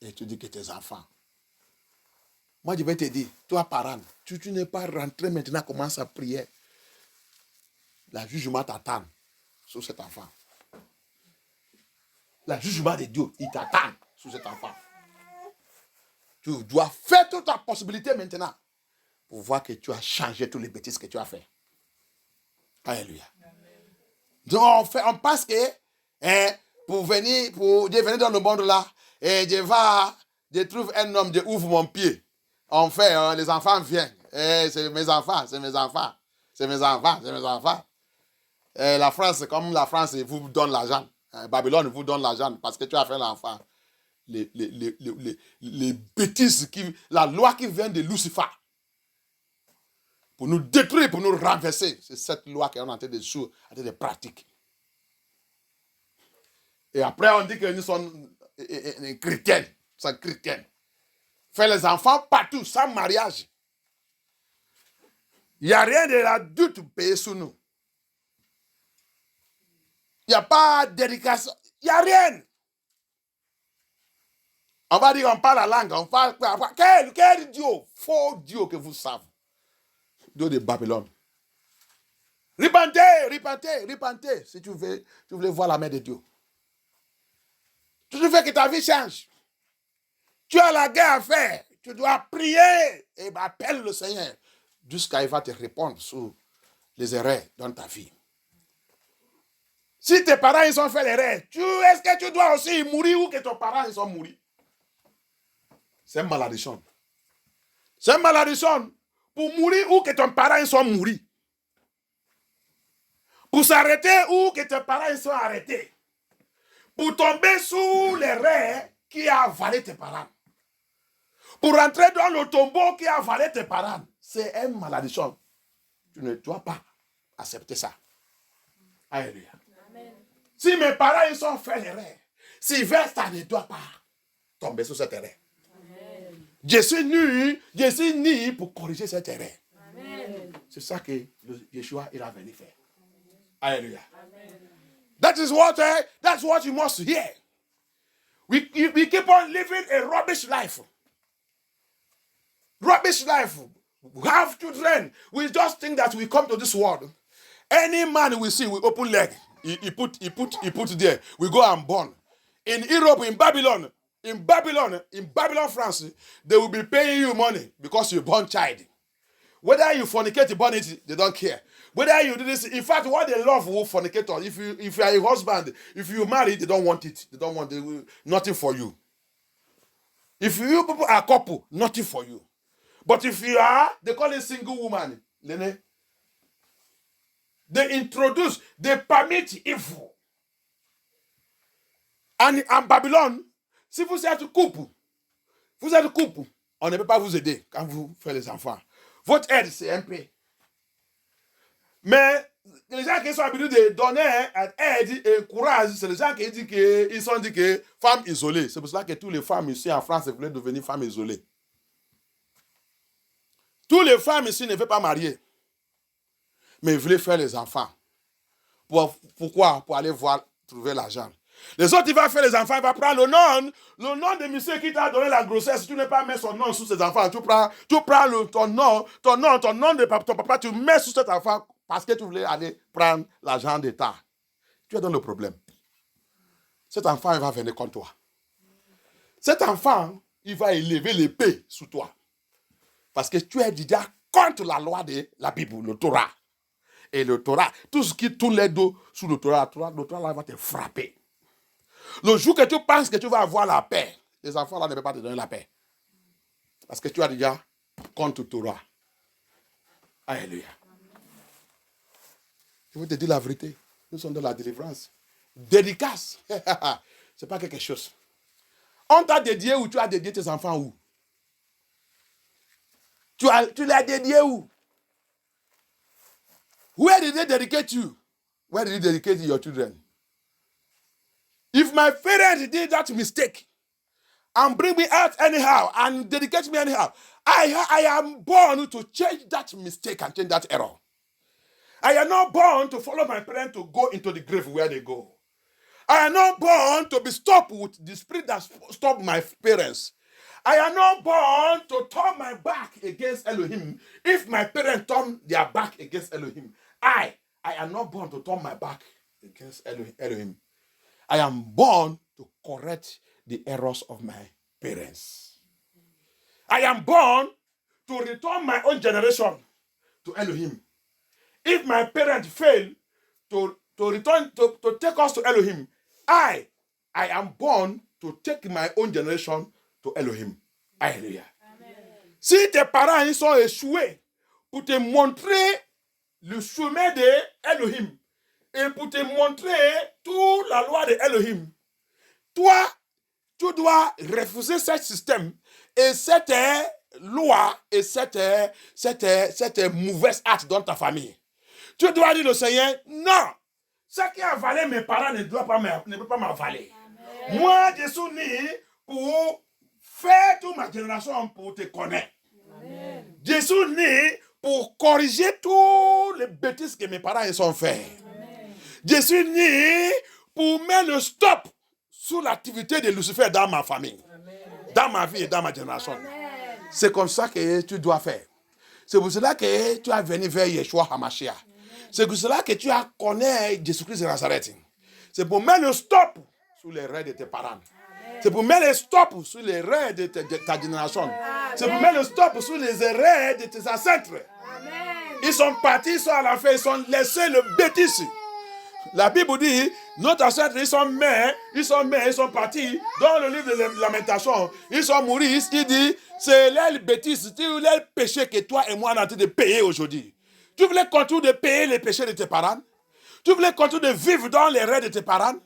Et tu dis que tes enfants. Moi, je vais te dire, toi, parent, tu n'es pas rentré maintenant, commence à prier. La jugement t'attend sur cet enfant. La jugement de Dieu, il t'attend sur cet enfant. Tu dois faire toute ta possibilité maintenant pour voir que tu as changé toutes les bêtises que tu as fait. Alléluia. Donc, on pense que pour devenir dans le monde là, je trouve un homme, je ouvre mon pied. On fait, les enfants viennent. C'est mes enfants, c'est mes enfants. C'est mes enfants, c'est mes enfants. La France, comme la France vous donne l'argent. Babylone vous donne l'argent parce que tu as fait l'enfant. Les bêtises, la loi qui vient de Lucifer pour nous détruire, pour nous renverser. C'est cette loi qu'on est en train de jouer, en train de pratiquer. Et après, on dit que nous sommes chrétiennes. Nous sommes chrétiennes. Faire les enfants partout, sans mariage. Il n'y a rien de l'adulte payé sur nous. Il n'y a pas d'éducation. Il n'y a rien. On va dire qu'on parle la langue. On parle. Quel Dieu? Faux Dieu que vous savez. Dieu de Babylone. Repentez. Si tu voulais voir la main de Dieu. Tu veux que ta vie change. Tu as la guerre à faire. Tu dois prier et appelle le Seigneur jusqu'à il va te répondre sur les erreurs dans ta vie. Si tes parents ils ont fait l'erreur, est-ce que tu dois aussi mourir ou que tes parents ils sont morts? C'est une malédiction. C'est une malédiction pour mourir ou que tes parents ils sont morts. Pour s'arrêter ou que tes parents ils sont arrêtés. Pour tomber sous l'erreur qui a avalé tes parents. Pour entrer dans le tombeau qui a avalé tes parents. C'est une malédiction. Tu ne dois pas accepter ça. Alléluia. Amen. Si mes parents ils ont fait l'erreur, Sylvestre ne doit pas tomber sur cette erreur. Amen. Je suis né pour corriger cette erreur. Amen. C'est ça que Yeshua il a venu faire. Alléluia. That's what you must hear. We keep on living a rubbish life. Rubbish life. We have children. We just think that we come to this world. Any man we see, we open leg. He put there. We go and born. In Europe, in Babylon, France, they will be paying you money because you born child. Whether you fornicate, you born it, they don't care. Whether you do this, in fact, what they love will fornicate. If you are a husband, if you marry, they don't want it. They don't want nothing for you. If you people are couple, nothing for you. But if you are, they call it single woman. They permit evil. And en Babylone, si vous êtes couple, on ne peut pas vous aider quand vous faites les enfants. Votre aide, c'est un peu. Mais les gens qui sont habitués de donner aide et courage, c'est les gens qui disent qu'ils sont dit que femmes isolées. C'est pour cela que toutes les femmes ici en France voulaient devenir femmes isolées. Toutes les femmes ici ne veulent pas marier. Mais ils voulaient faire les enfants. Pourquoi? Pour aller trouver l'argent. Les autres, ils vont faire les enfants, ils vont prendre le nom de monsieur qui t'a donné la grossesse. Tu n'as pas mis son nom sur ses enfants. Tu prends ton nom de ton papa, tu mets sur cet enfant parce que tu voulais aller prendre l'argent d'État. Tu es dans le problème. Cet enfant, il va venir contre toi. Cet enfant, il va élever l'épée sous toi. Parce que tu es déjà contre la loi de la Bible, le Torah. Et le Torah, tout ce qui tourne les dos sous le Torah là, va te frapper. Le jour que tu penses que tu vas avoir la paix, les enfants là ne peuvent pas te donner la paix. Parce que tu as déjà contre le Torah. Alléluia. Je veux te dire la vérité. Nous sommes dans la délivrance. Dédicace. C'est pas quelque chose. On t'a dédié où? Tu as dédié tes enfants où? Tu l'as dédié où? Where did they dedicate you? Where did you dedicate your children? If my parents did that mistake and bring me out anyhow and dedicate me anyhow, I am born to change that mistake and change that error. I am not born to follow my parents to go into the grave where they go. I am not born to be stopped with the spirit that stopped my parents. I am not born to turn my back against Elohim. If my parents turn their back against Elohim, I am not born to turn my back against Elohim. I am born to correct the errors of my parents. I am born to return my own generation to Elohim. If my parents fail to return, to take us to Elohim, I am born to take my own generation to Elohim. Alléluia. Si tes parents ils sont échoués pour te montrer le chemin de Elohim et pour te montrer toute la loi de Elohim, toi, tu dois refuser ce système et cette loi et cette mauvaise acte dans ta famille. Tu dois dire au Seigneur, non, ce qui a avalé mes parents ne peut pas m'avaler. Moi, je suis né pour faire toute ma génération pour te connaître. Amen. Je suis né pour corriger toutes les bêtises que mes parents ils ont fait. Amen. Je suis né pour mettre le stop sur l'activité de Lucifer dans ma famille, Amen. Dans ma vie et dans ma génération. Amen. C'est comme ça que tu dois faire. C'est pour cela que tu as venu vers Yeshua HaMashiach. C'est pour cela que tu as connu Jésus-Christ de Nazareth. C'est pour mettre le stop sur les rêves de tes parents. C'est pour mettre le stop sur les rêves de ta génération. Amen. C'est pour mettre le stop sur les erreurs de tes ancêtres. Amen. Ils sont partis, ils sont à la fin, ils ont laissé le bêtise. La Bible dit, notre ancêtre, ils sont morts, ils sont partis dans le livre de Lamentation. Ils sont morts, il dit, c'est leur bêtise, c'est leur péché que toi et moi on est en train de payer aujourd'hui. Tu voulais continuer de payer les péchés de tes parents? Tu voulais continuer de vivre dans les rêves de tes parents?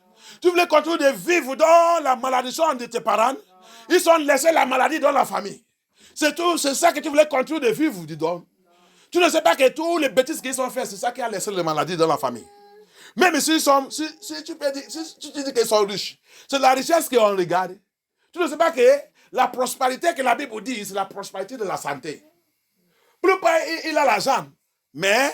Tu voulais continuer de vivre dans la malédiction de tes parents? Ils ont laissé la maladie dans la famille. C'est tout, c'est ça que tu voulais continuer de vivre, dis donc. Tu ne sais pas que tous les bêtises qu'ils ont fait, c'est ça qui a laissé les maladies dans la famille. Même si tu dis qu'ils sont riches, c'est la richesse qu'on regarde. Tu ne sais pas que la prospérité que la Bible dit, c'est la prospérité de la santé. Plus pas il a l'argent, mais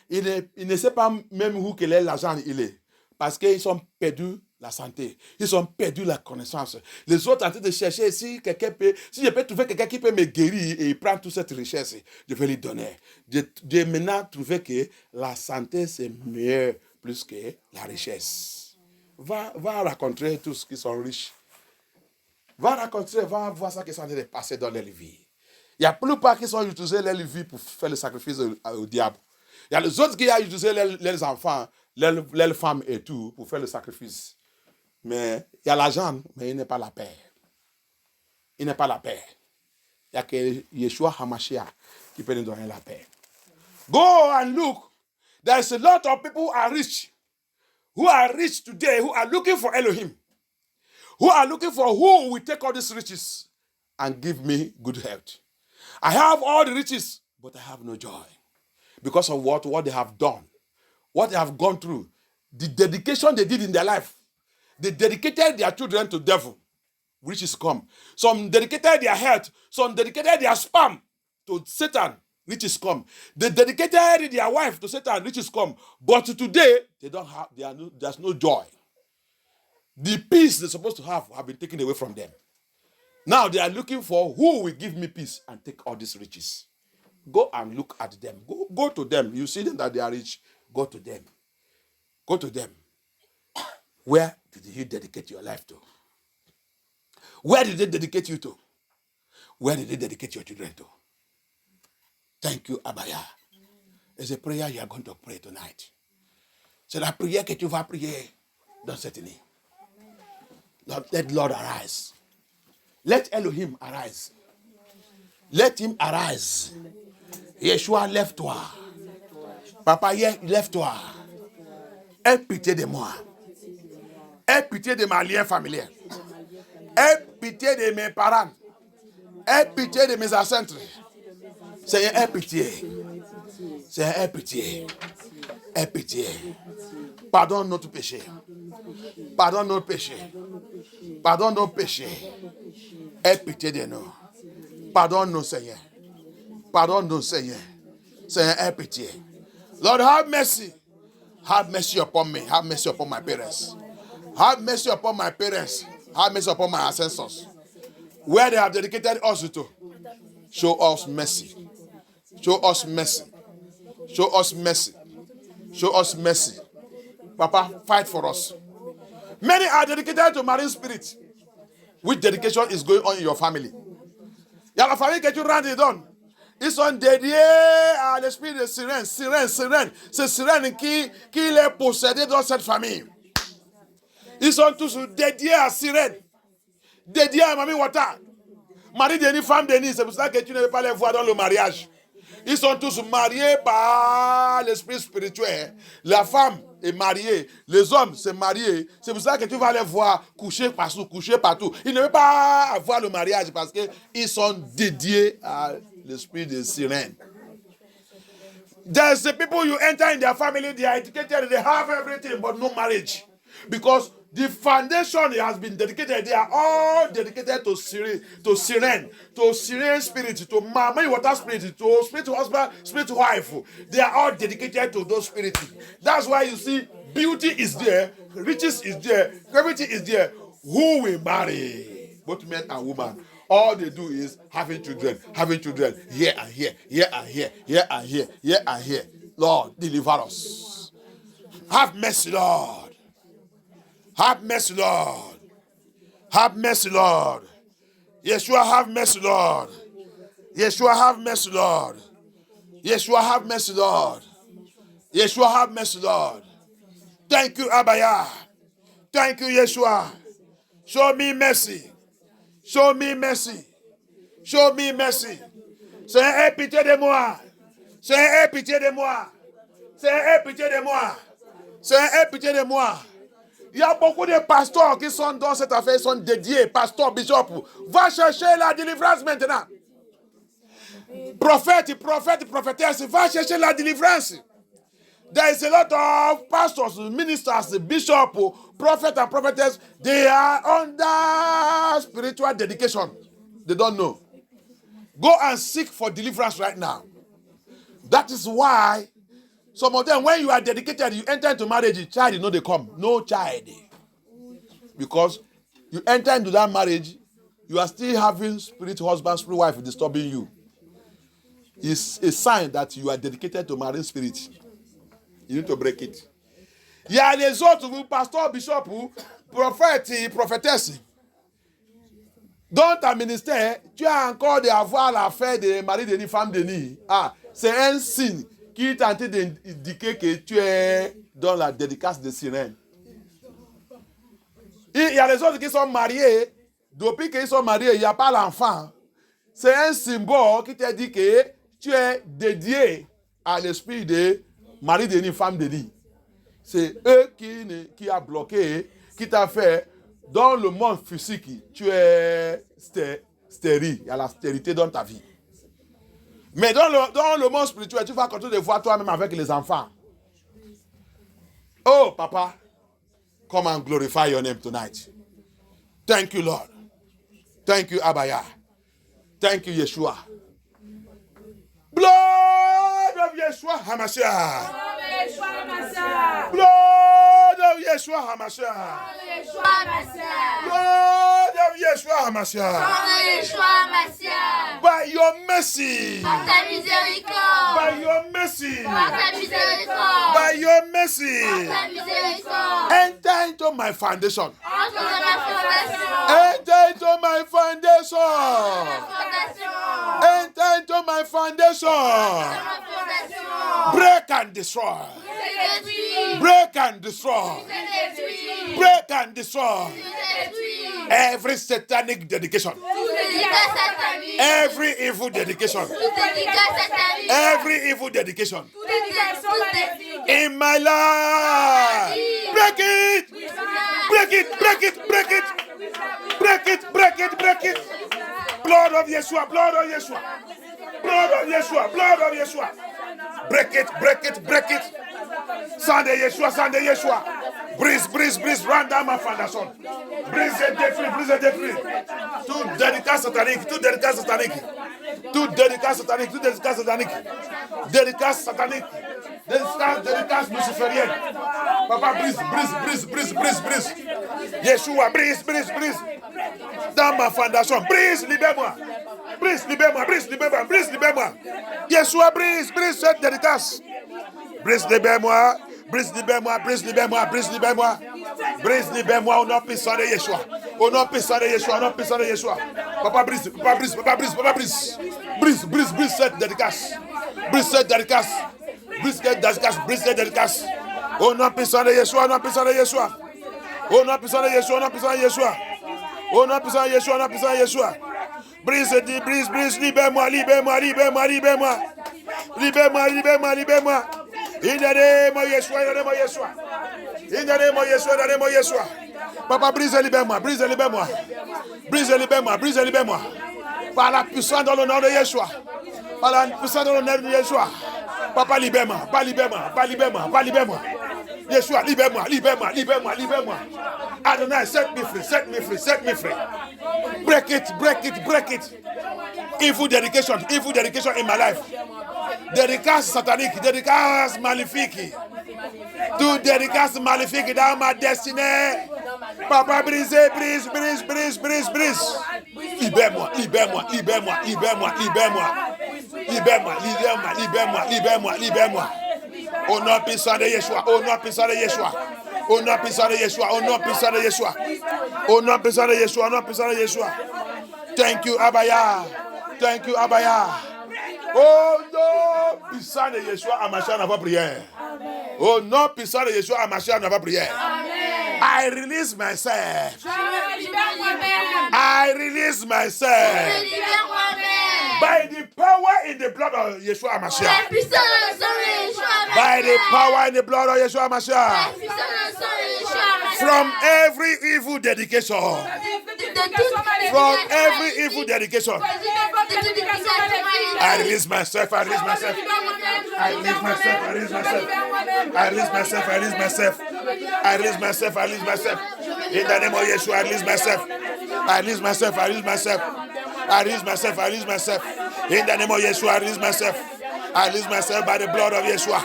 il ne sait pas même où que l'argent il est. Parce qu'ils ont perdu la santé. Ils ont perdu la connaissance. Les autres sont en train de chercher si je peux trouver quelqu'un qui peut me guérir et il prend toute cette richesse, je vais lui donner. J'ai maintenant trouvé que la santé c'est mieux plus que la richesse. Va rencontrer tous ceux qui sont riches. Va voir ça qui est en train de passer dans leur vie. Il y a plus pas qui sont utilisés leur vie pour faire le sacrifice au diable. Il y a les autres qui ont utilisé leurs enfants, leurs femmes et tout pour faire le sacrifice. Mais il y a l'argent, mais il n'est pas la paix. Il n'est pas la paix. Il n'y a que Yeshua HaMashiach qui peut nous donner la paix. Go and look. There's a lot of people who are rich today, who are looking for Elohim, who are looking for who will take all these riches and give me good health. I have all the riches, but I have no joy. Because of what they have done, what they have gone through, the dedication they did in their life. They dedicated their children to the devil, riches come. Some dedicated their health, some dedicated their sperm to Satan, riches come. They dedicated their wife to Satan, riches come. But today, there's no joy. The peace they're supposed to have been taken away from them. Now they are looking for who will give me peace and take all these riches. Go and look at them. Go to them. You see them that they are rich. Go to them. Go to them. Where did you dedicate your life to? Where did they dedicate you to? Where did they dedicate your children to? Thank you, Abaya. It's a prayer you are going to pray tonight. C'est la prière que tu vas prier dans cette nuit. Let Lord arise. Let Elohim arise. Let him arise. Yeshua, lève-toi. Papa, lève-toi. Aie pitié de moi. Aie pitié de ma lien familial. Aie pitié de mes parents. Aie pitié de mes ancêtres. Seigneur, aie pitié. Seigneur, aie pitié. Aie pitié. Pardonne notre péché. Pardonne nos péchés. Pardonne nos péchés. Aie pitié de nous. Pardonne-nous, Seigneur. Pardonne-nous, Seigneur. Seigneur, aie pitié. Lord, have mercy. Have mercy upon me. Have mercy upon my parents. Have mercy upon my parents. Have mercy upon my ancestors. Where they have dedicated us to. Show us mercy. Show us mercy. Show us mercy. Show us mercy. Papa, fight for us. Many are dedicated to marine spirit. Which dedication is going on in your family? La famille que tu rentres dedans, ils sont dédiés à l'esprit de sirène. C'est sirène qui les possédait dans cette famille. Ils sont tous dédiés à sirène. Dédiés à Mami Wata. Mari Denis, femme Denis, c'est pour ça que tu ne veux pas les voir dans le mariage. Ils sont tous mariés par l'esprit spirituel. La femme est mariée, les hommes sont mariés. C'est pour ça que tu vas les voir coucher partout. Ils ne veulent pas avoir le mariage parce qu'ils sont dédiés à l'esprit de sirène. There's the people you enter in their family, they are educated, they have everything, but no marriage. Because the foundation has been dedicated. They are all dedicated to sirène, to sirène spirit, to mama water spirit, to spirit husband, spirit wife. They are all dedicated to those spirits. That's why you see beauty is there, riches is there, everything is there. Who will marry? Both men and women. All they do is having children, here and here, here and here, here and here, here and here. Lord, deliver us. Have mercy, Lord. Have mercy, Lord. Have mercy, Lord. Yeshua, have mercy, Lord. Yeshua, have mercy, Lord. Yeshua, have mercy, Lord. Yeshua, have mercy, Lord. Thank you, Abaya. Thank you, Yeshua. Show me mercy. Show me mercy. Show me mercy. Seigneur, aie pitié de moi. Seigneur, aie pitié de moi. Seigneur, aie pitié de moi. Seigneur, aie pitié de moi. Il y a beaucoup de pasteurs qui sont dans cette affaire, ils sont dédiés, pasteurs, bishop. Va chercher la délivrance maintenant. Prophète, prophétesse, va chercher la délivrance. There is a lot of pastors, ministers, bishops, prophets and prophetess. They are under spiritual dedication. They don't know. Go and seek for deliverance right now. That is why some of them, when you are dedicated, you enter into marriage, child, you know they come. No child. Because you enter into that marriage, you are still having spirit husband, spirit wife disturbing you. It's a sign that you are dedicated to marine spirit. You need to break it. Il y a les autres, vous, pasteur, bishop, prophète, prophétesse. Dans ta ministère, tu as encore d'avoir l'affaire de mari de ni, femme de ni. Ah, c'est un signe qui tente d'indiquer que tu es dans la dédicace de sirène. Il y a les autres qui sont mariés. Depuis qu'ils sont mariés, il n'y a pas l'enfant. C'est un symbole qui te dit que tu es dédié à l'esprit de mari de ni, femme de ni. C'est eux qui a bloqué, qui t'a fait, dans le monde physique, tu es stérile. Il y a la stérilité dans ta vie. Mais dans le monde spirituel, tu vas continuer de voir toi-même avec les enfants. Oh, Papa, come and glorify your name tonight. Thank you, Lord. Thank you, Abaya. Thank you, Yeshua. Blood of Yeshua HaMashiach. Blood of Yeshua HaMashiach. Blood of Yeshua HaMashiach. By your mercy. Par ta miséricorde. By your mercy. Par ta miséricorde. By your mercy. Par ta miséricorde. Enter into my foundation. Entre dans ma fondation. Enter into my foundation. Fondation. Enter into my foundation. Ma fondation. Break and destroy. Détruis. Break and destroy. Détruis. Break and destroy. Détruis. Every satanic dedication. Tout dédicace satanique. Every evil dedication. Tout dédicace satanique. Every evil dedication. Tout dédicace satanique. In my life. Break it. Break it. Break it. Break it. Break it. Break it. Break it. Blood of Yeshua. Blood of Yeshua. Blood of Yeshua. Blood of Yeshua. Break it. Break it. Break it. Sang de Yeshua. Sang de Yeshua. Brise, brise, brise. Run down ma fondation. Brise et détruis. Brise et détruis. Tout dédicace satanique. Tout dédicace satanique. Tout dédicace satanique. Tout dédicace satanique. Dédicace satanique. Dédicace luciférienne. Papa, brise. Yeshua, brise. Dans ma fondation, brise, libère-moi. Libère-moi. Yeshua, brise cette dédicace. Brise, libère-moi. Brise, libère-moi. Au nom puissant de Yeshua. Au nom puissant de Yeshua. Papa, brise. Brise cette dédicace. Brise cette dédicace. Au nom puissant de Yeshua. Au nom puissant de Yeshua. Brise, libère-moi. In the name of Yeshua. Papa, brise, libère-moi. Par la puissance dans le nom de Yeshua. Papa, libère-moi. Yeshua, libère-moi. Adonai, set me free. Break it. Evil dedication in my life. Dédicace satanique, dédicace maléfique. Tout dédicace maléfique dans ma destinée. Papa, brise. Libère-moi. Au nom puissant de Yeshua. Thank you, Abaya. Au nom puissant de Yeshua, Amashia n'a pas prière. Au nom puissant de Yeshua, Amashia n'a pas prière. I release myself. By the power in the blood of Yeshua Amashia. By the power in the blood of Yeshua Amashia. From every evil dedication. I release myself. I release myself. In the name of Yeshua, I release myself. In the name of Yeshua, I release myself. I release myself by the blood of Yeshua.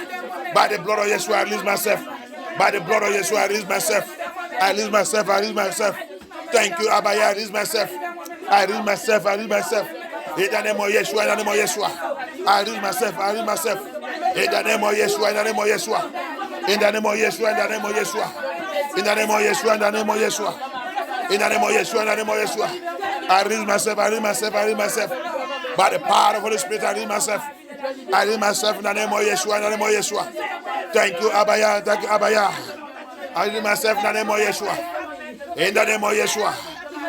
I release myself. Thank you, Abaya. I release myself. In the name of Yeshua. I release myself. In the name of Yeshua. In the name of Yeshua. I release myself. By the power of the Holy Spirit, I release myself. In the name of Yeshua. Thank you, Abaya. I release myself in the name of Yeshua.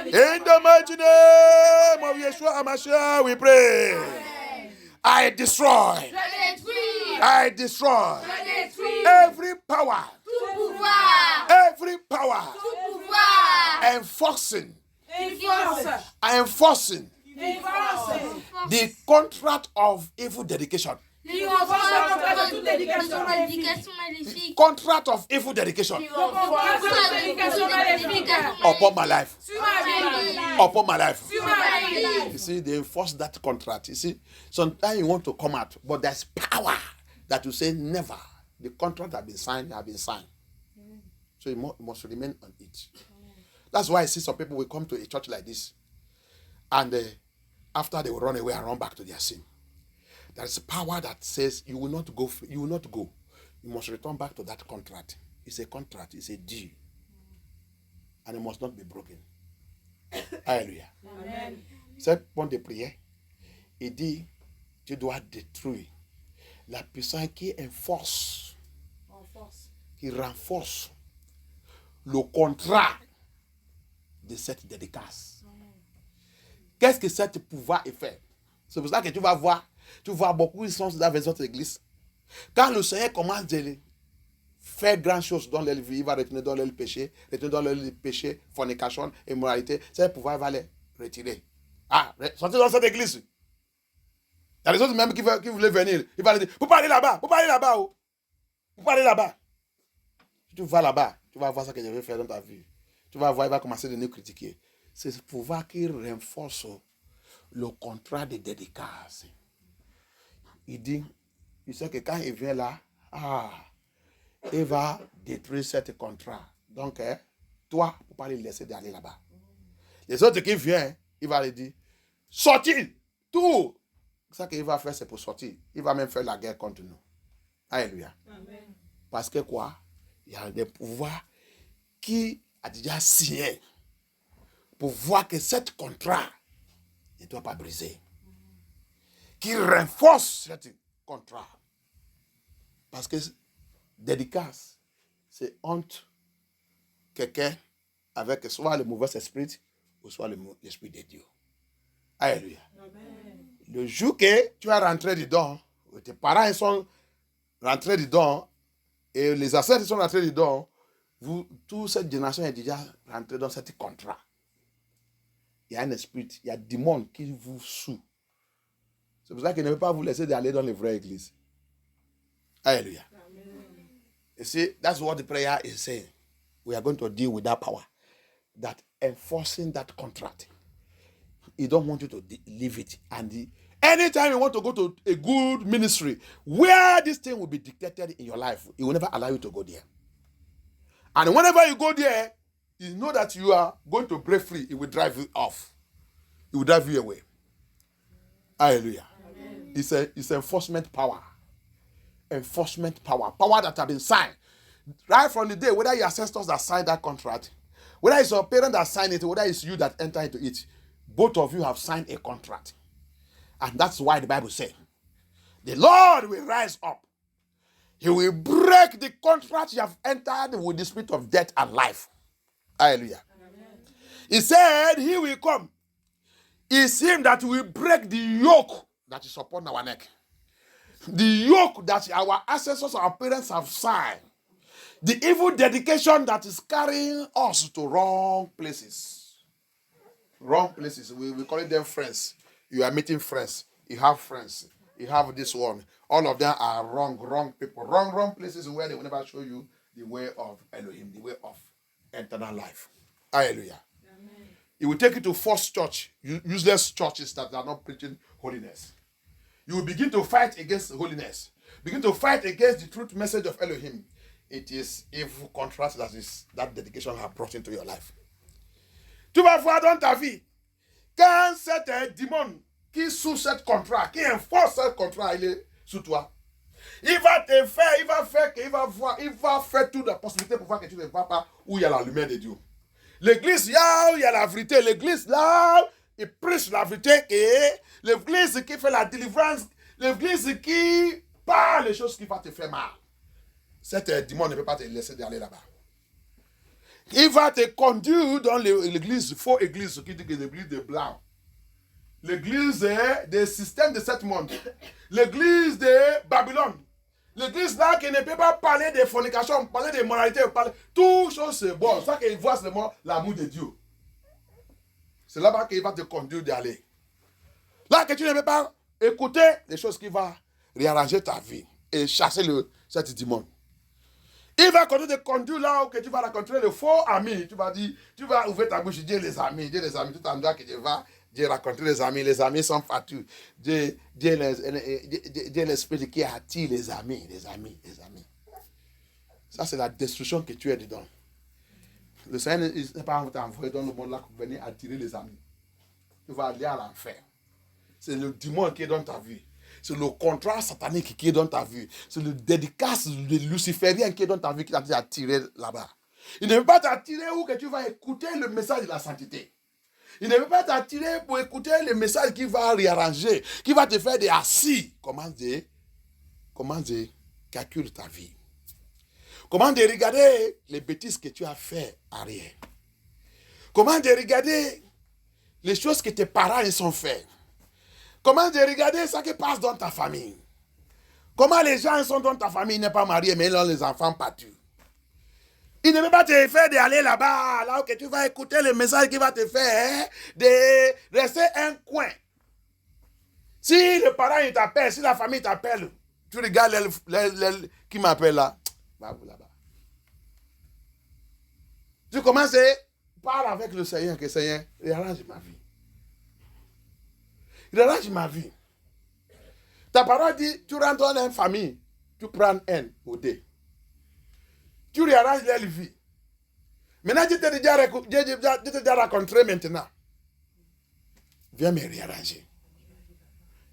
In the mighty name of Yeshua HaMashiach, we pray. I destroy every power enforcing the contract of evil dedication. Contract of evil dedication upon my life. You see, they enforce that contract. You see, sometimes you want to come out, but there's power that you say never. The contract has been signed. So you must remain on it. That's why I see some people will come to a church like this, and after they will run away and run back to their sin. There is power that says you will not go. You must return back to that contract. It's a contract. It's a deal. And it must not be broken. Alléluia. C'est point de prière. Il dit, tu dois détruire la puissance qui renforce le contrat de cette dédicace. Qu'est-ce que ce pouvoir est fait? C'est pour ça que tu vas voir beaucoup qui sont dans les autres églises. Quand le Seigneur commence à faire grand chose dans leur vie, il va retenir dans leur péché, fornication, immoralité, ce pouvoir va les retirer. Sortez dans cette église. Il y a les autres même qui voulaient venir. Il va leur dire, vous parlez là-bas. Tu vas là-bas, tu vas voir ce que je vais faire dans ta vie. Tu vas voir, il va commencer à nous critiquer. C'est ce pouvoir qui renforce le contrat de dédicace. Il dit, il sait que quand il vient là, il va détruire ce contrat. Donc, toi, il ne faut pas les laisser d'aller là-bas. Les autres qui viennent, il va les dire, sortir, tout. Ça qu'il va faire, c'est pour sortir. Il va même faire la guerre contre nous. Alléluia. Amen. Parce que quoi? Il y a des pouvoirs qui a déjà signé pour voir que ce contrat ne doit pas briser. Qui renforce ce contrat. Parce que dédicace, c'est entre quelqu'un avec soit le mauvais esprit ou soit l'esprit de Dieu. Alléluia. Amen. Le jour que tu vas rentrer dedans, tes parents sont rentrés dedans et les ancêtres sont rentrés dedans, toute cette génération est déjà rentrée dans ce contrat. Il y a un esprit, il y a des démons qui vous sous. C'est pour ça qu'il ne veut pas vous laisser d'aller dans les vraies églises. Alléluia. Amen. You see, that's what the prayer is saying. We are going to deal with that power. That enforcing that contract. He don't want you to leave it. And anytime you want to go to a good ministry, where this thing will be dictated in your life, he will never allow you to go there. And whenever you go there, you know that you are going to break free. It will drive you off. It will drive you away. Hallelujah. Amen. It's enforcement power. Enforcement power. Power that have been signed. Right from the day, whether your ancestors that signed that contract, whether it's your parent that signed it, whether it's you that enter into it, both of you have signed a contract. And that's why the Bible says, the Lord will rise up. He will break the contract you have entered with the spirit of death and life. Hallelujah. Amen. He said, he will come. It's him that will break the yoke that is upon our neck. The yoke that our ancestors, our parents have signed. The evil dedication that is carrying us to wrong places. Wrong places. We call them friends. You are meeting friends. You have friends. You have this one. All of them are wrong people. Wrong places where they will never show you the way of Elohim, the way of eternal life. Hallelujah. Amen. It will take you to false church, useless churches that are not preaching holiness. You will begin to fight against holiness. Begin to fight against the truth message of Elohim. It is evil contrast that dedication has brought into your life. Tu vas voir dans ta vie, quand c'est un démon qui sous ce contrat, qui enforce ce contrat, il est sous toi. Il va te faire, il va faire toute la possibilité pour voir que tu ne vas pas où il y a la lumière de Dieu. L'église, là où il y a la vérité, l'église, là où il prêche la vérité, et l'église qui fait la délivrance, l'église qui parle les choses qui vont te faire mal. Cet démon ne peut pas te laisser d'aller là-bas. Il va te conduire dans l'église, faux église, qui dit que l'église de blanc. L'église des systèmes de ce monde. L'église de Babylone. L'église là qui ne peut pas parler de fornication, parler de moralité, parler. Tout chose c'est bon. Ça qu'il voit seulement l'amour de Dieu. C'est là-bas qu'il va te conduire d'aller. Là que tu ne peux pas écouter les choses qui vont réarranger ta vie et chasser cet démon. Il va continuer de conduire là où que tu vas rencontrer le faux ami. Tu vas dire, tu vas ouvrir ta bouche, Dieu les amis, tout endroit que tu vas. Dieu rencontre les amis sont fatus. Dieu l'esprit qui attire les amis. Ça, c'est la destruction que tu es dedans. Le Seigneur n'est pas envoyé dans le monde là pour venir attirer les amis. Tu vas aller à l'enfer. C'est le démon qui est dans ta vie. C'est le contrat satanique qui est dans ta vie. C'est le dédicace de luciférien qui est dans ta vie qui t'a attiré là-bas. Il ne veut pas t'attirer où que tu vas écouter le message de la sainteté. Il ne veut pas t'attirer pour écouter le message qui va réarranger, qui va te faire des assis. Comment calculer ta vie. Comment de regarder les bêtises que tu as fait arrière. Comment de regarder les choses que tes parents sont fait. Comment de regarder ce qui passe dans ta famille. Comment les gens sont dans ta famille, ils n'est pas marié, mais ils ont les enfants battus. Il ne veut pas te faire d'aller là-bas, là où que tu vas écouter le message qui va te faire de rester un coin. Si le parent il t'appelle, si la famille t'appelle, tu regardes qui m'appelle là. Va là-bas. Tu commences à parler avec le Seigneur, que le Seigneur, il arrange ma vie. Il arrange ma vie. Ta parole dit, tu rentres dans une famille, tu prends un ou deux. Tu réarranges leur vie. Maintenant, je t'ai déjà rencontré maintenant. Viens me réarranger.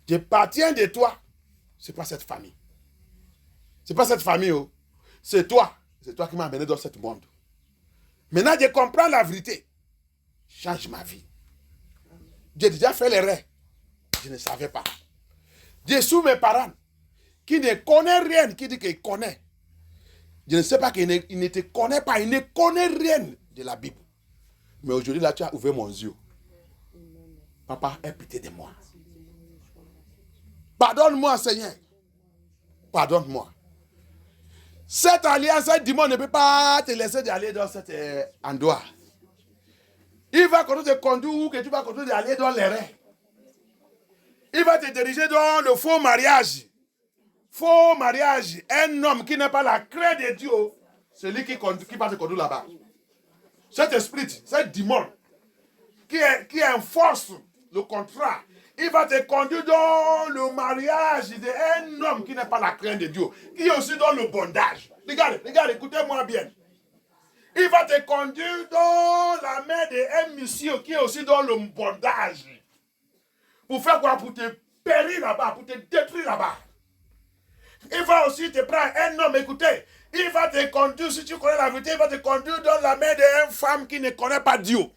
Je partiens de toi. Ce n'est pas cette famille. Ce n'est pas cette famille. Oh. C'est toi. C'est toi qui m'as amené dans ce monde. Maintenant, je comprends la vérité. Change ma vie. J'ai déjà fait l'erreur. Je ne savais pas. J'ai sous mes parents qui ne connaît rien, qui dit qu'il connaît. Je ne sais pas qu'il ne te connaît pas, il ne connaît rien de la Bible. Mais aujourd'hui, là, tu as ouvert mon yeux. Papa, aie pitié de moi. Pardonne-moi, Seigneur. Pardonne-moi. Cette alliance, ce démon ne peut pas te laisser aller dans cet endroit. Il va continuer de conduire ou que tu vas continuer d'aller dans l'erreur. Il va te diriger dans le faux mariage. Faux mariage. Un homme qui n'a pas la crainte de Dieu, c'est lui qui va te conduire là-bas. Cet esprit, cet démon, qui enforce le contrat, il va te conduire dans le mariage d'un homme qui n'a pas la crainte de Dieu, qui est aussi dans le bondage. Regarde, écoutez-moi bien. Il va te conduire dans la main d'un monsieur qui est aussi dans le bondage. Pour faire quoi? Pour te périr là-bas, pour te détruire là-bas. Il va aussi te prendre un homme, écoutez, il va te conduire, si tu connais la vérité, il va te conduire dans la main d'une femme qui ne connaît pas Dieu.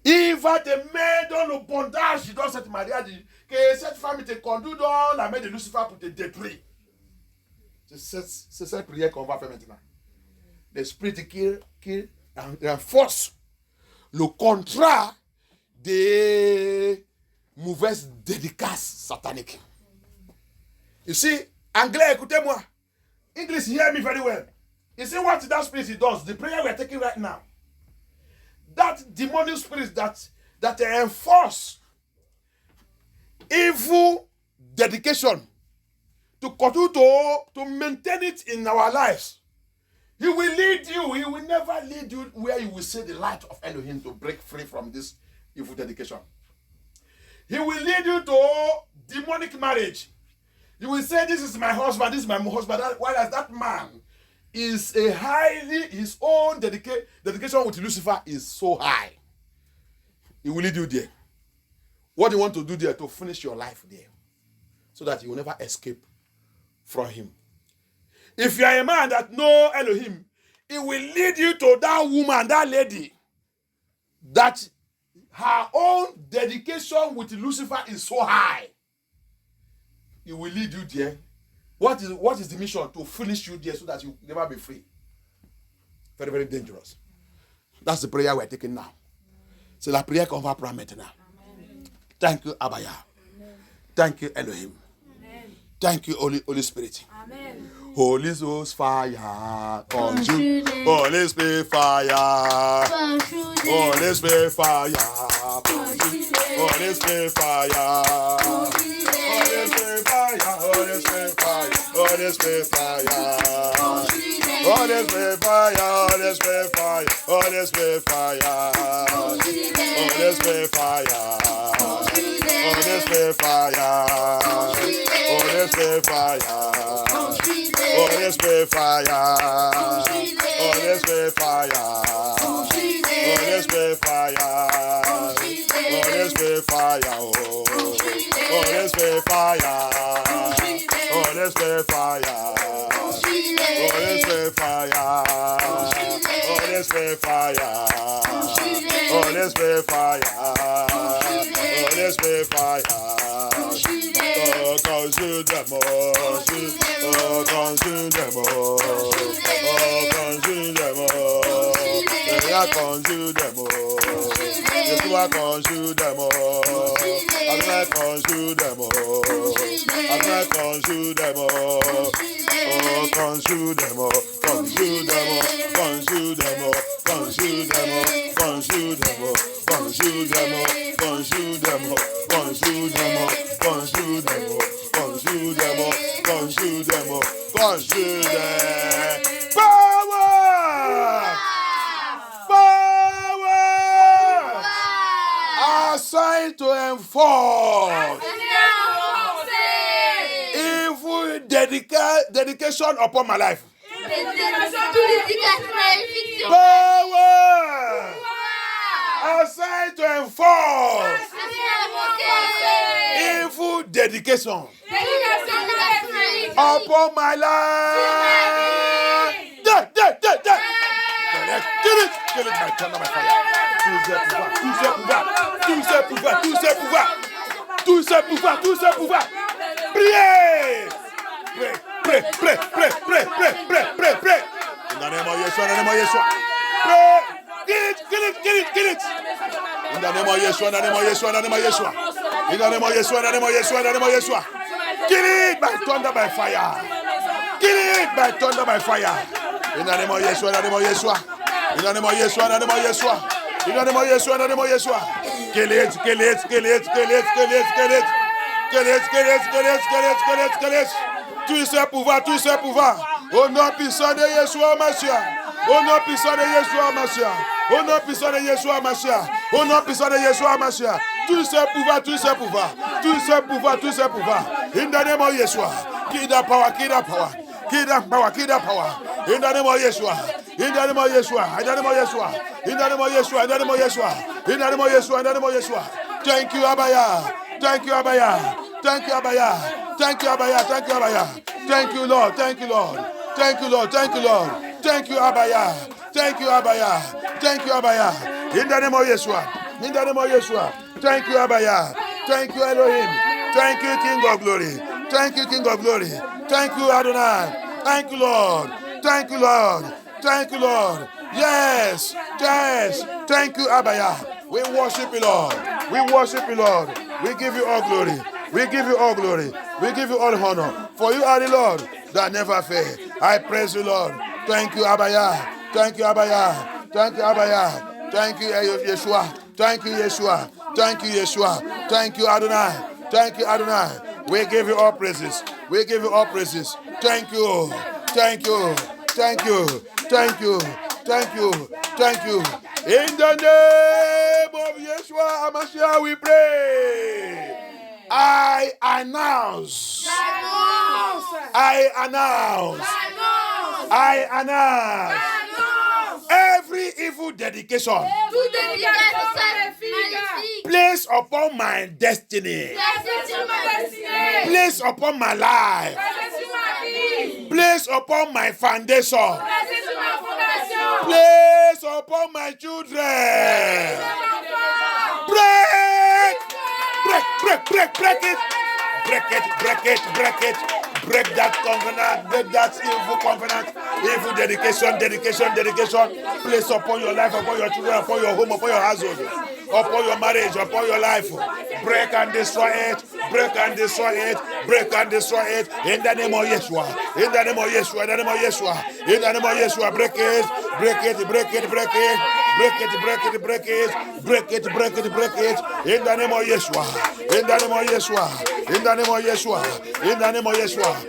Il va te mettre dans le bondage dans cette mariage, que cette femme te conduit dans la main de Lucifer pour te détruire. C'est cette prière qu'on va faire maintenant. L'esprit qui renforce le contrat des mauvaises dédicaces sataniques. Ici, anglais, écoutez-moi. English, hear me very well. You see what that spirit does? The prayer we are taking right now. That demonic spirit that enforce evil dedication to continue to maintain it in our lives. He will lead you. He will never lead you where you will see the light of Elohim to break free from this evil dedication. He will lead you to demonic marriage. You will say, this is my husband, this is my husband. Whereas that man is a highly, his own dedication with Lucifer is so high. He will lead you there. What do you want to do there? To finish your life there. So that you will never escape from him. If you are a man that know Elohim, it will lead you to that woman, that lady, that her own dedication with Lucifer is so high. It will lead you there. What is the mission? To finish you there so that you will never be free. Very, very dangerous. That's the prayer we're taking now. C'est la prière qu'on va prendre maintenant. Amen. Thank you, Abaya. Thank you, Elohim. Amen. Thank you, Holy Spirit. Amen. Holy Ghost fire, consume. Holy Spirit fire, Holy Spirit fire, Holy Spirit fire, Holy Spirit fire, Holy Spirit fire, Holy Spirit fire, Holy Spirit fire, Holy Spirit fire, Holy Spirit fire, Holy Spirit fire, Holy Spirit fire, Holy Spirit fire. Holy Spirit fire, Holy Spirit fire, Holy Spirit fire, Holy Spirit fire, Holy Spirit fire, Holy Spirit fire, Holy Spirit fire, Holy Spirit fire, Holy Spirit fire, Holy Spirit fire. Consume them all, consume them all, consume them all, yeah, consume them all, Yeshua consume them all, Allah consume them all, Allah consume them all, oh, consume them all, consume them all, consume them all, consume them all, consume them all, consume them all, consume them all, consume them all, consume them all. Consume them all, consume them all, consume them. Power! Power! Assigned to enforce evil dedication upon my life. Toute dédicace maléfique sur Power. moi. Assigned to enforce Assis evil dedication dédicace maléfique. upon my life. Kill it by thunder, by fire. Tout ce pouvoir. Priez. Pray. In the name of Yeshua. Pray. Kill it. In the name of Yeshua. In the name of Yeshua. Kill it by thunder, by fire. In the name of Yeshua. In the name of Yeshua. Kill it. Tout ce pouvoir. Au nom puissant de Yeshua Mashiach. Au nom puissant de Yeshua Mashiach. Tout ce pouvoir. In the name of Yeshua. Kill that power. In the name of Yeshua. Thank you, Abaya. Thank you, Lord. Thank you, Abaya. In the name of Yeshua. Thank you, Abaya. Thank you, Elohim. Thank you, King of Glory. Thank you, Adonai. Thank you, Lord. Yes. Thank you, Abaya. We worship you, Lord. We give you all glory. We give you all honor. For you are the Lord that never fail. I praise you, Lord. Thank you, Abaya. Thank you, Yeshua. Thank you, Adonai. We give you all praises. Thank you. In the name of Yeshua HaMashiach we pray. I announce every evil dedication Toute dédicace maléfique. placed upon my destiny, Placée sur ma destinée. placed upon my life, Placée sur ma vie. placed upon my foundation, Placée sur ma fondation. placed upon my children. Break it. Break that covenant, break that evil covenant, evil dedication. Place upon your life, upon your children, upon your home, upon your household, upon your marriage, upon your life. Break and destroy it. In the name of Yeshua. Break it.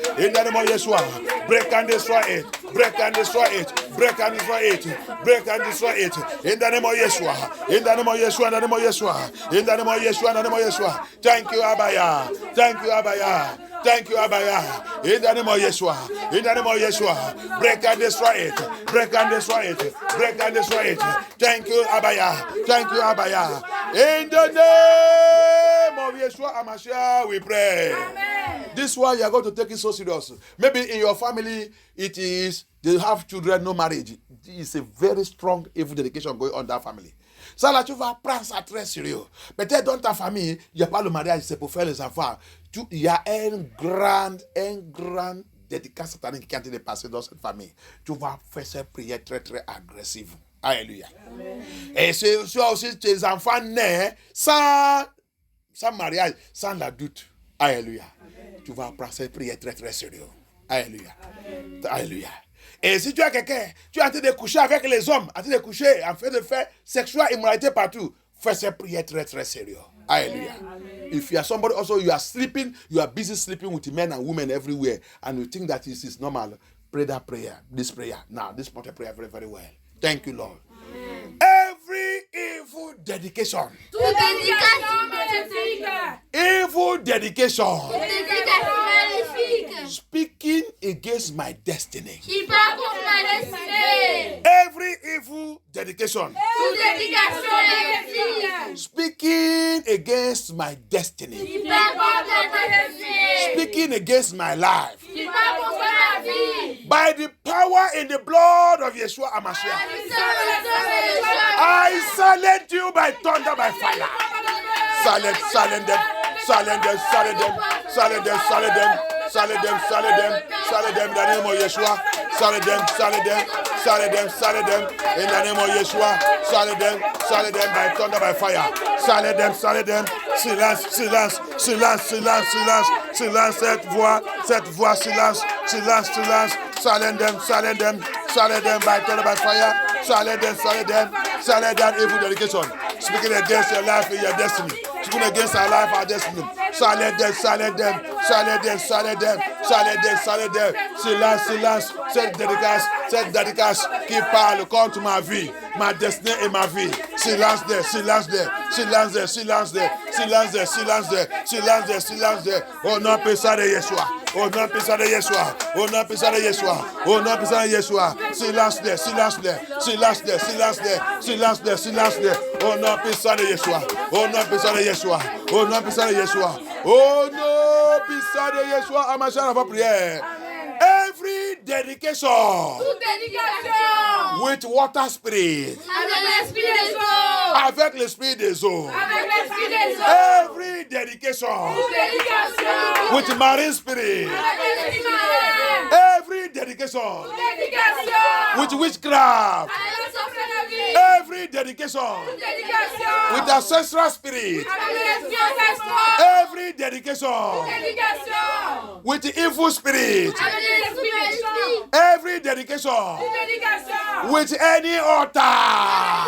In the name of Yeshua. Break and destroy it. In the name of Yeshua. Thank you, Abaya. In the name of Yeshua. Break and destroy it. Thank you, Abaya. In the name of Yeshua HaMashiach we pray. Amen. This one you are going to take it so serious. Maybe in your family they have children, no marriage. It's a very strong evil dedication going on in that family. Ça là, tu vas prendre ça très sérieux. Peut-être dans ta famille, il n'y a pas le mariage, c'est pour faire les enfants. Il y a un grand dédicace satanique qui est en train de passer dans cette famille. Tu vas faire cette prière très, très agressive. Alléluia. Amen. Et c'est aussi tes enfants nés sans mariage, sans l'adulte. Alléluia. Amen. Tu vas prendre cette prière très, très sérieux. Alléluia. Alléluia. Et si tu as quelqu'un, tu es en train de coucher avec les hommes, en train de coucher, en train de faire sexuelle immoralité partout, fais cette prière très très sérieux. Alléluia. If you are somebody also, you are busy sleeping with men and women everywhere, and you think that this is normal, pray that prayer, this prayer. Now, this part of prayer very, very well. Thank you, Lord. Amen. Every evil dedication. Toute dédicace maléfique. Evil dedication. Toute dédicace maléfique. Speaking against my destiny. Qui parle contre ma ma destinée. Every evil dedication Toute dédication négative speaking against my destiny, qui parle contre ma destinée, speaking against my life, qui parle contre ma vie. by the power in the blood of Yeshua HaMashiach, I silence you by thunder, by fire. Silence them, silence them, silence them, silence them, silence them, silence them, silence them, silence them in the name of Yeshua. Silence them, silence them, silence them, silence them in the name of Yeshua. Silence them by thunder, by fire. Silence them, silence, silence, silence, silence, silence, silence cette voix, silence, silence, silence. Silence them by thunder, by fire. Silence that evil dedication. Speaking against your life and your destiny. Speaking against our life, our destiny. Silence them. Silence. Cette dédicace qui parle contre ma vie, ma destinée et ma vie. Silence there. Au nom puissant de Yeshua. Au nom puissant de Yeshua. Silence there. Au nom puissant de Yeshua. Au nom puissant de Yeshua. Amachar à votre prière. Every dedication Toute dédication with water spirit, avec l'esprit des eaux. avec l'esprit des eaux. Avec l'esprit des eaux. Every dedication Toute dédication with marine spirit. avec l'esprit marin. Every dedication Toute dédication with witchcraft. avec la sorcellerie. Every dedication Toute dédication with ancestral spirit. avec l'esprit ancestral. Every dedication Dédication with evil spirit. avec l'esprit méchant. Every dedication Dédication with any altar.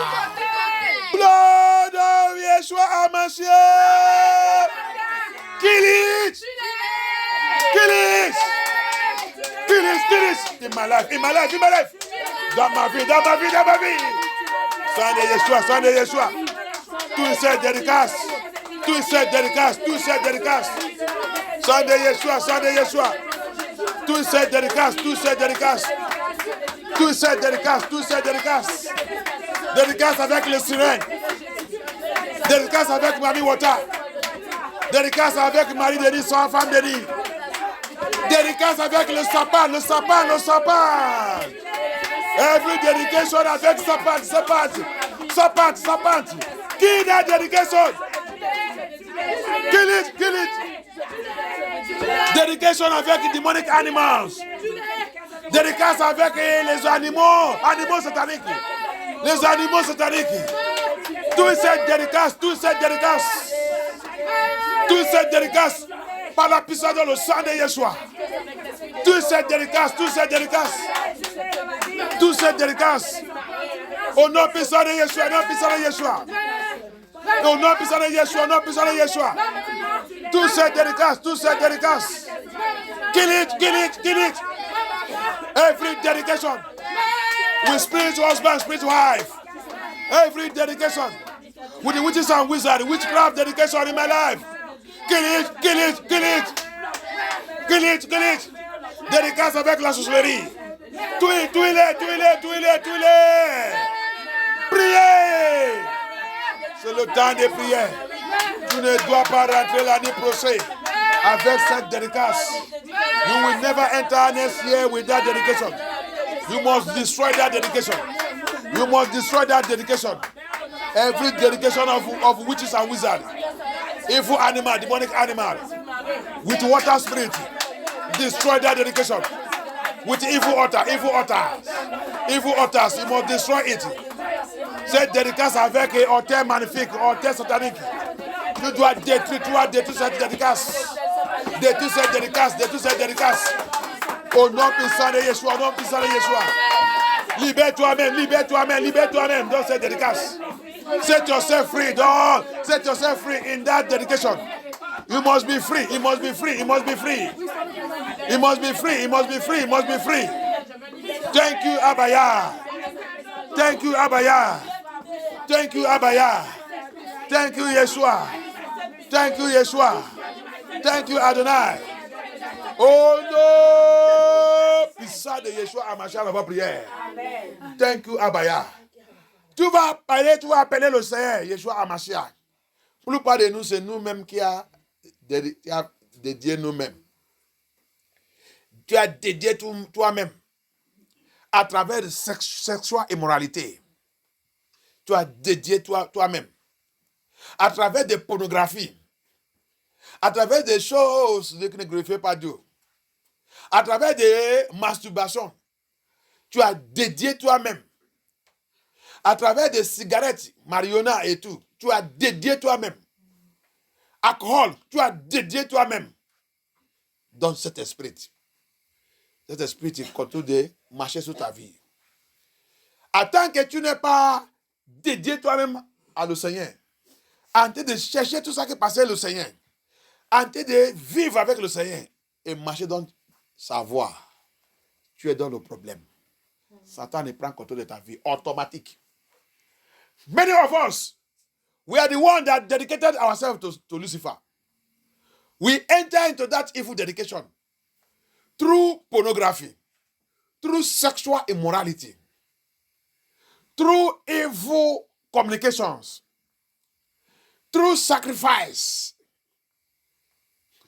Blood of Yeshua HaMashiach. Kill it. In my life. Dans ma vie. Sang de Yeshua. Tout cette dédicace. Sang de Yeshua. Tout cette dédicace. Dédicace avec le sirène. Dédicace avec Mamie Wata. Dédicace avec Marie Denis, son femme Denis. Dédicace avec le sapin. Every dedication avec sapin. Kill that dedication. Kill it. Dedication avec demonic animals. Dédicace avec les animaux sataniques. Tout cette dédicace par la puissance de le sang de Yeshua. Tout cette dédicace. Au nom puissant de Yeshua. Tout cette dédicace. Kill it. Every dedication with spiritual husband, spiritual wife. Every dedication with the witches and wizards, witchcraft dedication in my life. Kill it. Dédicace avec la sorcellerie. Tuez-les. Priez. C'est le temps de prière. Tu ne dois pas rentrer l'année prochaine avec cette dédicace. You will never enter next year with that dedication. You must destroy that dedication. Every dedication of witches and wizards, evil animal, demonic animal, with water spirit, destroy that dedication. With evil altars, you must destroy it. Cette dédicace avec un autel magnifique, un autel satanique. Tu dois détruire cette dédicace. Détruire cette dédicace. Au nom puissant de Yeshua, Libère-toi même dans cette dédicace. Set yourself free in that dedication. You must be free. Thank you, Abaya. Thank you, Thank you, Yeshua. Thank you, Adonai. Au nom puissant de Yeshua Hamashiach, dans votre prière. Thank you, Abaya. Tu vas appeler le Seigneur, Yeshua Hamashiach. Pour la plupart de nous, c'est nous-mêmes qui a dédié nous-mêmes. Tu as dédié toi-même à travers de sexuelle immoralité. Tu as dédié toi-même à travers des pornographies, à travers des choses qui ne glorifient pas Dieu, à travers des masturbations. Tu as dédié toi-même à travers des cigarettes, marijuana et tout. Tu as dédié toi-même. Alcool, tu as dédié toi-même dans cet esprit. Cet esprit qui continue de marcher sur ta vie. Attends que tu n'aies pas dédié toi-même à le Seigneur, en train de chercher tout ça qui passait le Seigneur, en train de vivre avec le Seigneur et marcher dans sa voie, tu es dans le problème. Satan prend contrôle de ta vie automatique. Many of us, we are the one that dedicated ourselves to Lucifer. We enter into that evil dedication through pornography, through sexual immorality, through evil communications, through sacrifice,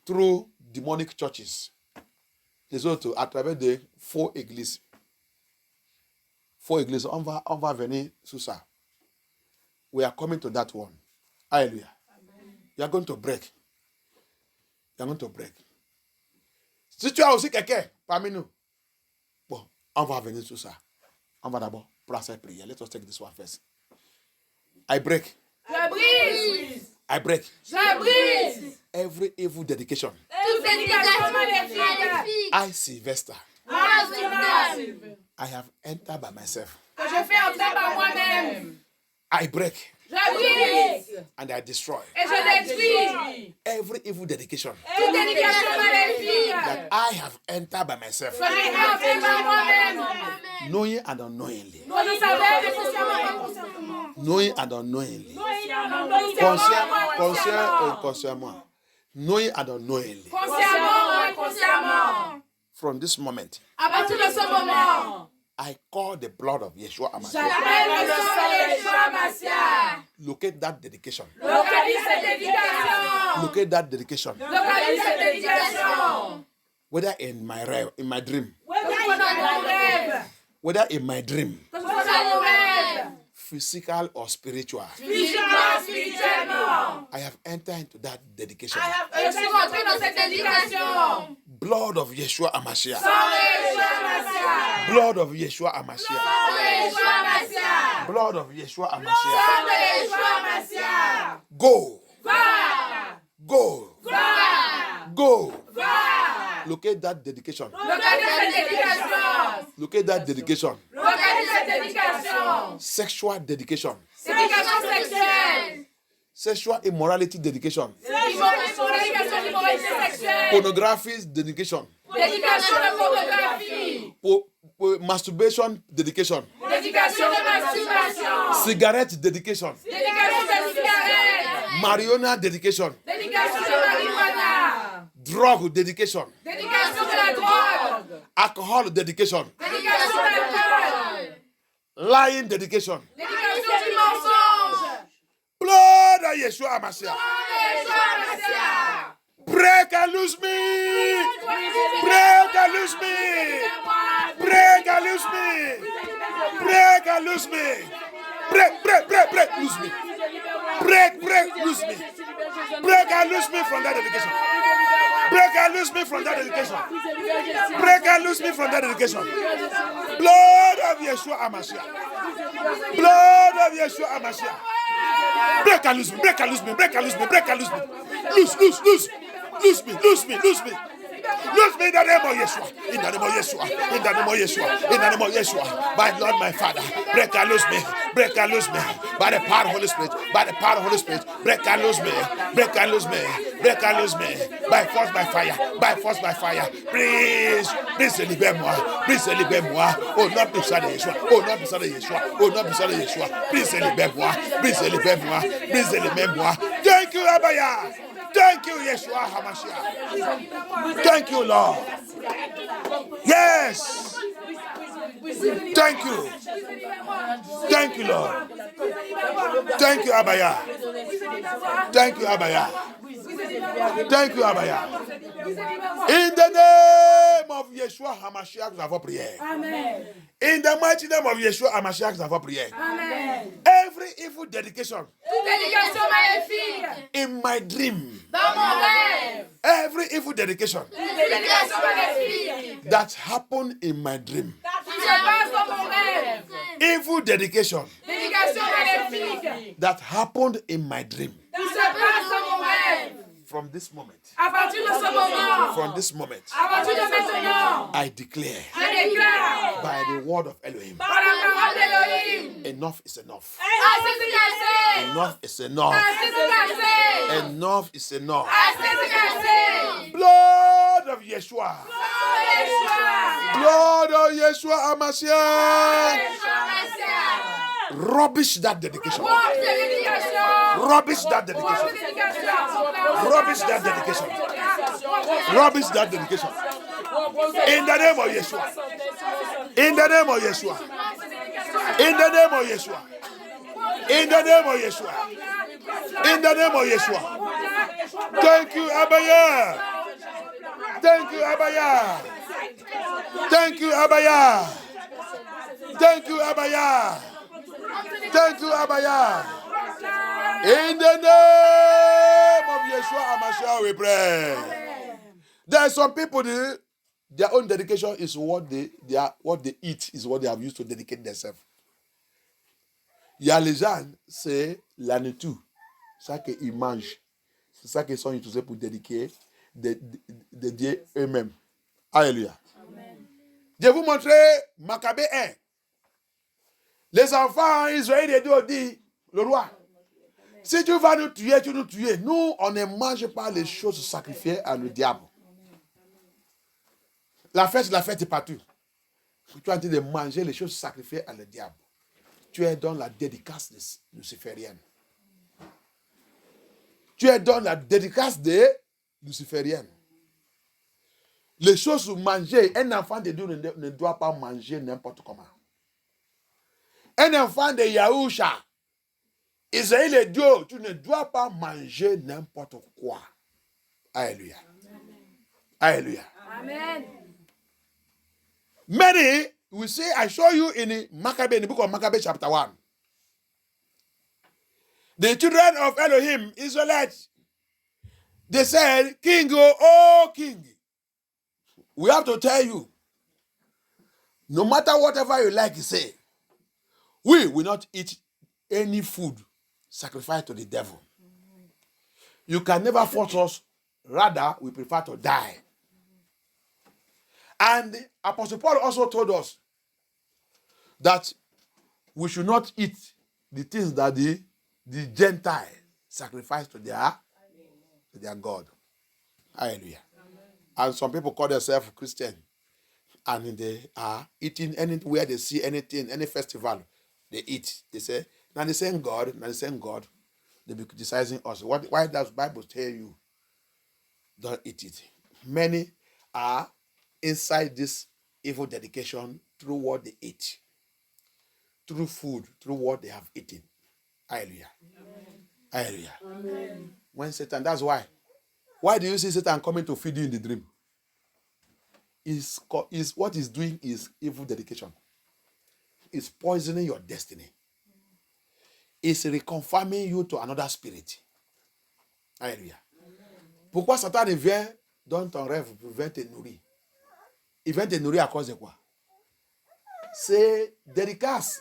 through demonic churches. Les autres, à travers des faux églises. Faux églises, on va venir sur ça. We are coming to that one. Hallelujah. You are going to break. You are going to break. Si tu as aussi quelqu'un parmi nous, bon, on va venir sur ça. On va d'abord placer la prière. Let us take this one first. I break. Je brise. I break. Je brise. Every evil dedication. Toute dédication maléfique. I, Sylvester, Moi, Sylvester, I have entered by myself. que je fais entrer par moi-même. I break Je brise. and I destroy Et je détruis. every evil dedication Toute dédication maléfique. that I have entered by myself, Que je fais entrer par moi-même. knowing and unknowingly. Nous le savons, mais consciemment. Knowing and unknowingly. Consciemment, Conscient et inconsciemment. Knowing and unknowingly. Consciemment, inconsciemment. From this moment, À partir de ce moment, I call the blood of Yeshua Hamashiach. j'appelle le sang de Yeshua Mashiach. Locate that dedication. Localise cette dédication. Locate that dedication. Localise cette dédication. Whether in my dream, Que ce soit dans mon rêve. whether in my dream, Que ce soit dans mon rêve. physical or spiritual, Physiquement, spirituellement. I have entered into that dedication. Et je suis rentré dans cette dédication. Blood of Yeshua Hamashiach. Sang de Yeshua Mashiach. Blood of Yeshua Hamashiach. Sang de Yeshua Mashiach. Blood of Yeshua Hamashiach. Sang de Yeshua Mashiach. Go, Va. go, Va. go. Va. Locate that dedication. Localise cette dédication. Locate that dedication. Localise cette dédication. Sexual dedication. Dédication sexuelle. Sexual immorality dedication. Dédication d'immoralité sexuelle. Pornography dedication. Dédication de pornographie. Masturbation dedication. Dédication de masturbation. Cigarette dedication. Dédication de cigarette. Marijuana dedication. Dédication de marijuana. Drug dedication. Dédication de la drogue. Alcohol dedication. Dédication de l'alcool. Lying dedication. Dédication du mensonge. Blood of Yeshua Hamashiach. Yeshua Mashiach. Break and loose me. Break and loose me. Break and loose me. Break and loose me. Break, loose me. Break, loose me. Break and loose me from that dedication. Break and loose me from that dedication. Break and loose me from that dedication. Blood of Yeshua Hamashiach. Blood of Yeshua Hamashiach. Break and loose me. Break and loose me. Break and loose me. Break and loose me. Loose me. Loose me in the name of Yeshua. In the name of Yeshua. In the name of Yeshua. In the name of Yeshua. My Lord, my Father. Break and loose me. Break and loose me. By the power of the Holy Spirit. By the power of the Holy Spirit. Break and loose me. Break and loose me. Break and loose me. By force, by fire. By force, by fire. Please libère-moi. Please libère-moi. Au nom puissant de Yeshua. Au nom puissant de Yeshua. Au nom puissant de Yeshua. Please libère-moi. Please libère-moi. Please libère-moi. Thank you, Abaya. Thank you, Yeshua HaMashiach. Thank you, Lord. Yes. Thank you. Thank you, Lord. Thank you, Abaya. Thank you, Abaya. Thank you, Abaya. In the name of Yeshua HaMashiach, nous avons prié. Amen. In the mighty name of Yeshua HaMashiach, nous avons prié. Amen. Every evil dedication Toute dédication maléfique in my dream, dans mon rêve. every evil dedication Toute dédication maléfique that happened in my dream, qui se passe dans mon rêve. evil dedication Dédication maléfique that happened in my dream, qui se passe dans mon rêve. from this moment, À partir de ce moment, from this moment, à partir de maintenant, I declare je déclare by the word of Elohim, par la parole d'Élohim, enough is enough. assez c'est cassé, Enough is enough. assez c'est cassé, Enough is enough. assez c'est cassé. Blood of Yeshua. Oh Yeshua, Blood of Yeshua HaMashiach. Yeshua Messia, Rubbish that dedication. porte de dédication, Rubbish that porte de dedication. dédication, Rubbish that dedication. Rubbish that dedication. In the name of Yeshua. In the name of Yeshua. In the name of Yeshua. In the name of Yeshua. In the name of Yeshua. Thank you, Abaya. Thank you, Abaya. Thank you, Abaya. Thank you, Abaya. Thank you, Abaya. In the name of Yeshua HaMashiach, we pray. There are some people, their own dedication is what they eat, is what they have used to dedicate themselves. Il y a les gens, c'est la nourriture, ça qu'ils mangent. C'est ça qu'ils sont utilisés pour dédier eux-mêmes. Alléluia. Je vais vous montrer Maccabée 1. Les enfants israéliens dit, le roi, si tu vas nous tuer, tu nous tues. Nous, on ne mange pas les choses sacrifiées à le diable. La fête est partout. Tu es en train de manger les choses sacrifiées à le diable. Tu es dans la dédicace luciférienne. Tu es dans la dédicace des lucifériennes. Les choses mangées, un enfant de Dieu ne doit pas manger n'importe comment. Un enfant de Yahusha, Israël est Dieu, tu ne dois pas manger n'importe quoi. Alléluia. Alléluia. Amen. Many will say, I show you in Maccabee, in the book of Maccabee chapter 1. The children of Elohim, Israelites, they said, King, oh King, we have to tell you, no matter whatever you like to say, we will not eat any food sacrificed to the devil. You can never force us, rather we prefer to die. And Apostle Paul also told us that we should not eat the things that the Gentiles sacrifice to their God. Hallelujah. And some people call themselves Christian, and they are eating anywhere they see anything, any festival, they eat. They say, now the same God, they be criticizing us. Why does the Bible tell you don't eat it? Many are inside this evil dedication through what they eat, through food, through what they have eaten. Hallelujah. Amen. Hallelujah. Amen. When Satan, that's why. Why do you see Satan coming to feed you in the dream? What he's doing is evil dedication. It's poisoning your destiny. It's reconfirming you to another spirit. Hallelujah. Pourquoi Satan vient dans ton rêve pour venir te nourrir? Il vient te nourrir à cause de quoi? C'est dédicace.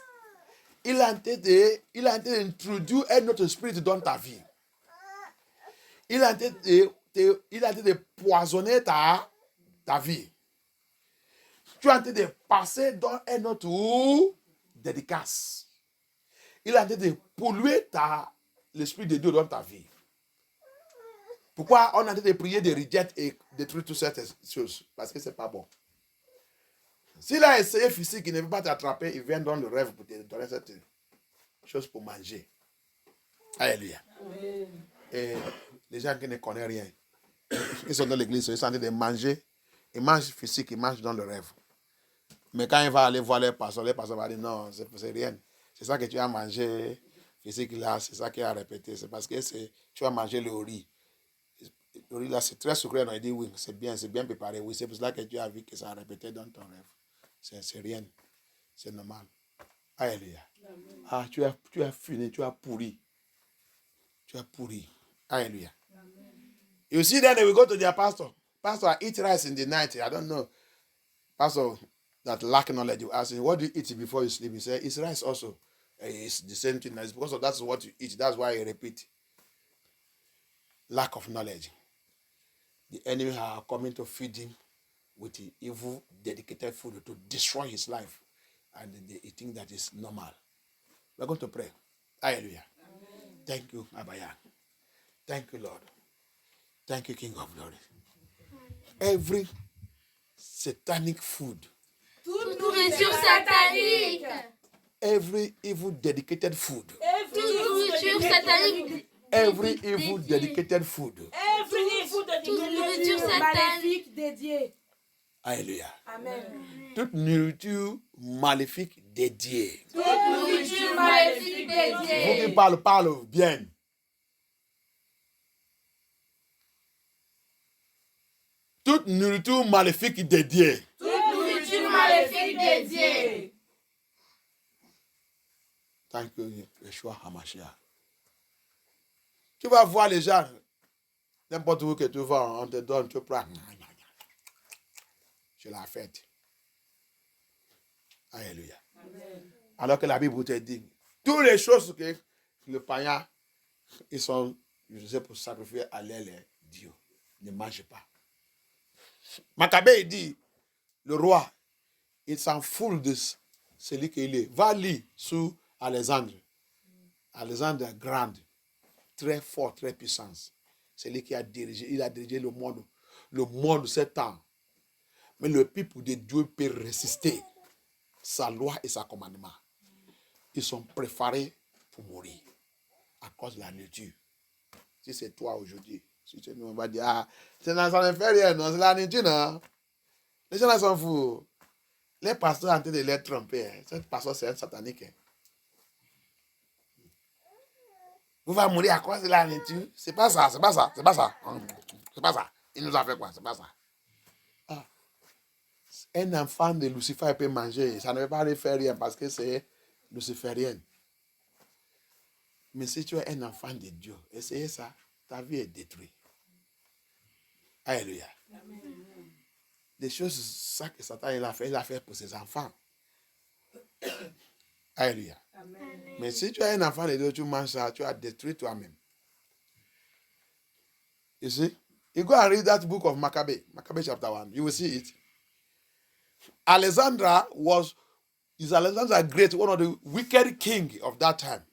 Il a été d'introduire un autre spirit dans ta vie. Il a été de poisonner ta vie. Tu as été de passer dans un autre dédicace. Il a été de polluer l'esprit de Dieu dans ta vie. Pourquoi on a été de prier, de rejeter et détruire toutes ces choses? Parce que ce n'est pas bon. S'il a essayé physique, il ne veut pas t'attraper, il vient dans le rêve pour te donner cette chose pour manger. Alléluia. Et les gens qui ne connaissent rien. Ils sont dans l'église, ils sont en train de manger. Ils mangent physique, ils mangent dans le rêve. Mais quand il va aller voir les pasteurs va dire non, c'est rien. C'est ça que tu as mangé physique là, c'est ça qu'il a répété. C'est parce que tu as mangé le riz. Le riz là, c'est très sucré. On a dit oui, c'est bien préparé. Oui, c'est pour cela que tu as vu que ça a répété dans ton rêve. C'est rien. C'est normal. Alléluia. Ah, tu as fini, tu as pourri. Tu as pourri. Alléluia. You see, then they will go to their pastor. Pastor, I eat rice in the night. I don't know. Pastor that lack knowledge, you ask him, what do you eat before you sleep? He said, it's rice also. It's the same thing. It's because that's what you eat. That's why I repeat. Lack of knowledge. The enemy are coming to feed him with the evil, dedicated food to destroy his life. And they think that is normal. We're going to pray. Hallelujah. Amen. Thank you, Abaya. Thank you, Lord. Thank you, King of Glory. Every satanic food. Toute nourriture satanique. Every evil dedicated food. Toute nourriture satanique. Every evil dedicated food. Every evil nourriture satanique dédiée. Alléluia. Amen. Toute nourriture maléfique dédiée. Toute nourriture maléfique dédiée. Vous qui parlez bien. Toute nourriture maléfique dédiée. Toute nourriture maléfique dédiée. Thank you, Yeshua HaMashiach. Tu vas voir les gens, n'importe où que tu vas, on te donne, tu prends. C'est la fête. Alléluia. Amen. Alors que la Bible te dit, toutes les choses que le païen, ils sont utilisés pour sacrifier à les dieux. Ne mange pas. Maccabée dit, le roi, il s'en fout de celui qu'il est. Va lire sur Alexandre. Alexandre est grand, très fort, très puissant. C'est lui qui a dirigé, il a dirigé le monde 7 ans. Mais le peuple de Dieu peut résister sa loi et sa commandement. Ils sont préparés pour mourir à cause de la nature. Si c'est toi aujourd'hui, si tu nous vas dire, ah, ça ne fait rien, non, c'est la nature, non. Les gens là sont fous. Les pasteurs sont en train de les tromper. Hein. Cette pasteur, c'est un satanique. Hein. Vous allez mourir à cause de la nature. C'est pas ça, c'est pas ça, c'est pas ça. C'est pas ça. Il nous a fait quoi, c'est pas ça. Ah. Un enfant de Lucifer peut manger. Ça ne veut pas lui faire rien parce que c'est luciférien. Mais si tu es un enfant de Dieu, essayez ça, ta vie est détruite. Alléluia. Amen. Des choses, ça que Satan il a fait pour ses enfants. Alléluia. Amen. Mais si tu es un enfant de Dieu, tu manges ça, tu as détruit toi-même. You see? You go and read that book of Maccabee chapter 1. You will see it. Alexander Great, one of the wicked king of that time,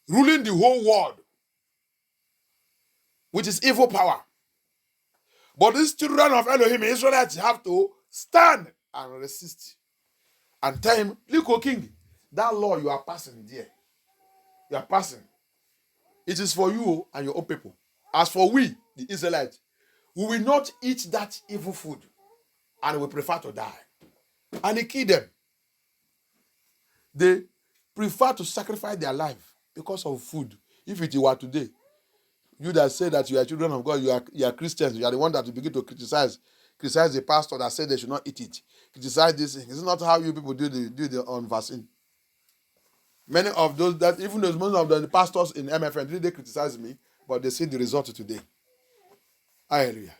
ruling the whole world with his evil power. But these children of Elohim, Israelites, have to stand and resist. And tell him, look, O king, that law you are passing there. You are passing. It is for you and your own people. As for we, the Israelites, we will not eat that evil food. And we prefer to die. And he killed them. They prefer to sacrifice their life because of food. If it were today, you that say that you are children of God, you are Christians, you are the one that you begin to criticize the pastor that said they should not eat it. Criticize this thing. It's not how you people do the on vaccine. Many of those that even those most of the pastors in MFN, they criticize me, but they see the result today. Alléluia.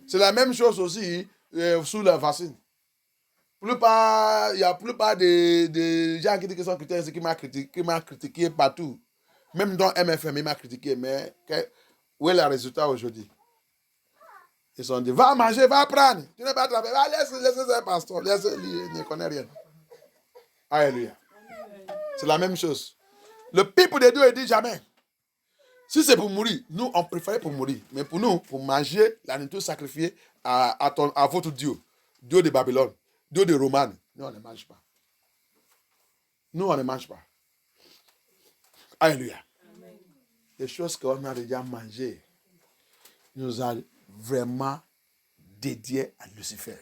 C'est la même chose aussi sous la vaccine. Il y a plupart des gens qui disent qu'ils sont chrétiens, c'est qui m'a critiqué partout. Même dans MFM, il m'a critiqué, mais où est le résultat aujourd'hui? Ils ont dit, va manger, va prendre. Tu n'es pas travailler, va laisser ce pasteur, il ne connaît rien. Alléluia. C'est la même chose. Le peuple de Dieu, il dit jamais. Si c'est pour mourir, nous, on préfère pour mourir. Mais pour nous, pour manger la nourriture sacrifiée à votre Dieu, Dieu de Babylone, Dieu de Romane, nous, on ne mange pas. Nous, on ne mange pas. Alléluia. Amen. les choses qu'on a déjà mangées nous a vraiment dédiés à Lucifer.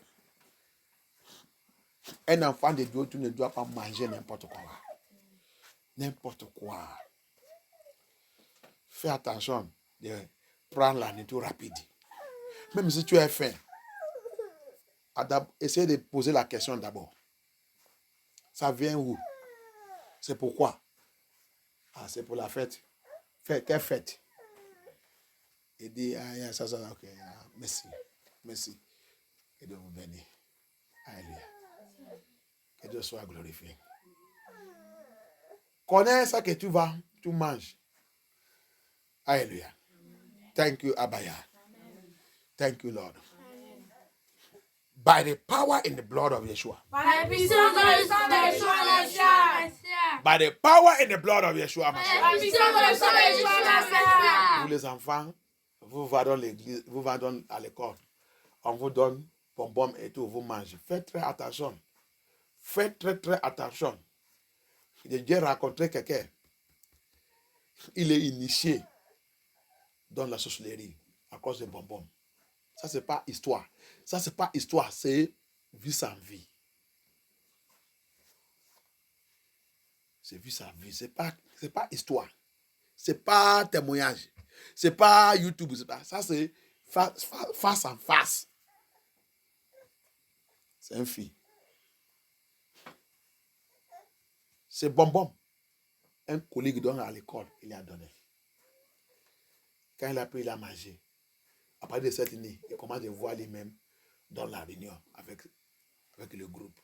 Un enfant de Dieu, tu ne dois pas manger n'importe quoi. N'importe quoi. Fais attention de prendre la nourriture rapide. Même si tu es faim, essaie de poser la question d'abord. Ça vient où? C'est pourquoi? Ah, c'est pour la fête. Quelle fête? Il dit, ah, ça, ok, merci. Merci. Et Dieu vous bénit. Alléluia. Que Dieu soit glorifié. Connais ça que tu manges. Alléluia. Thank you, Abaya. Thank you, Lord. By the power in the blood of Yeshua. Par la puissance dans le sang de Yeshua. By the power in the blood of Yeshua. Par la puissance dans le sang de Yeshua. Vous les enfants, vous va dans l'église, vous va à l'école. On vous donne bonbons et tout, vous mangez. Faites très attention. Faites très très attention. J'ai déjà rencontré quelqu'un. Il est initié dans la sorcellerie à cause des bonbons. Ça, c'est pas histoire. Ça, c'est pas histoire, c'est vie sans vie. C'est vie sans vie. C'est pas histoire. C'est pas témoignage. C'est pas YouTube. Ça, c'est face en face. C'est un fille. C'est bonbon. Un collègue donne à l'école, il a donné. Quand il a pris, il a mangé. À partir de cette année, il commence à voir lui-même dans la réunion avec le groupe.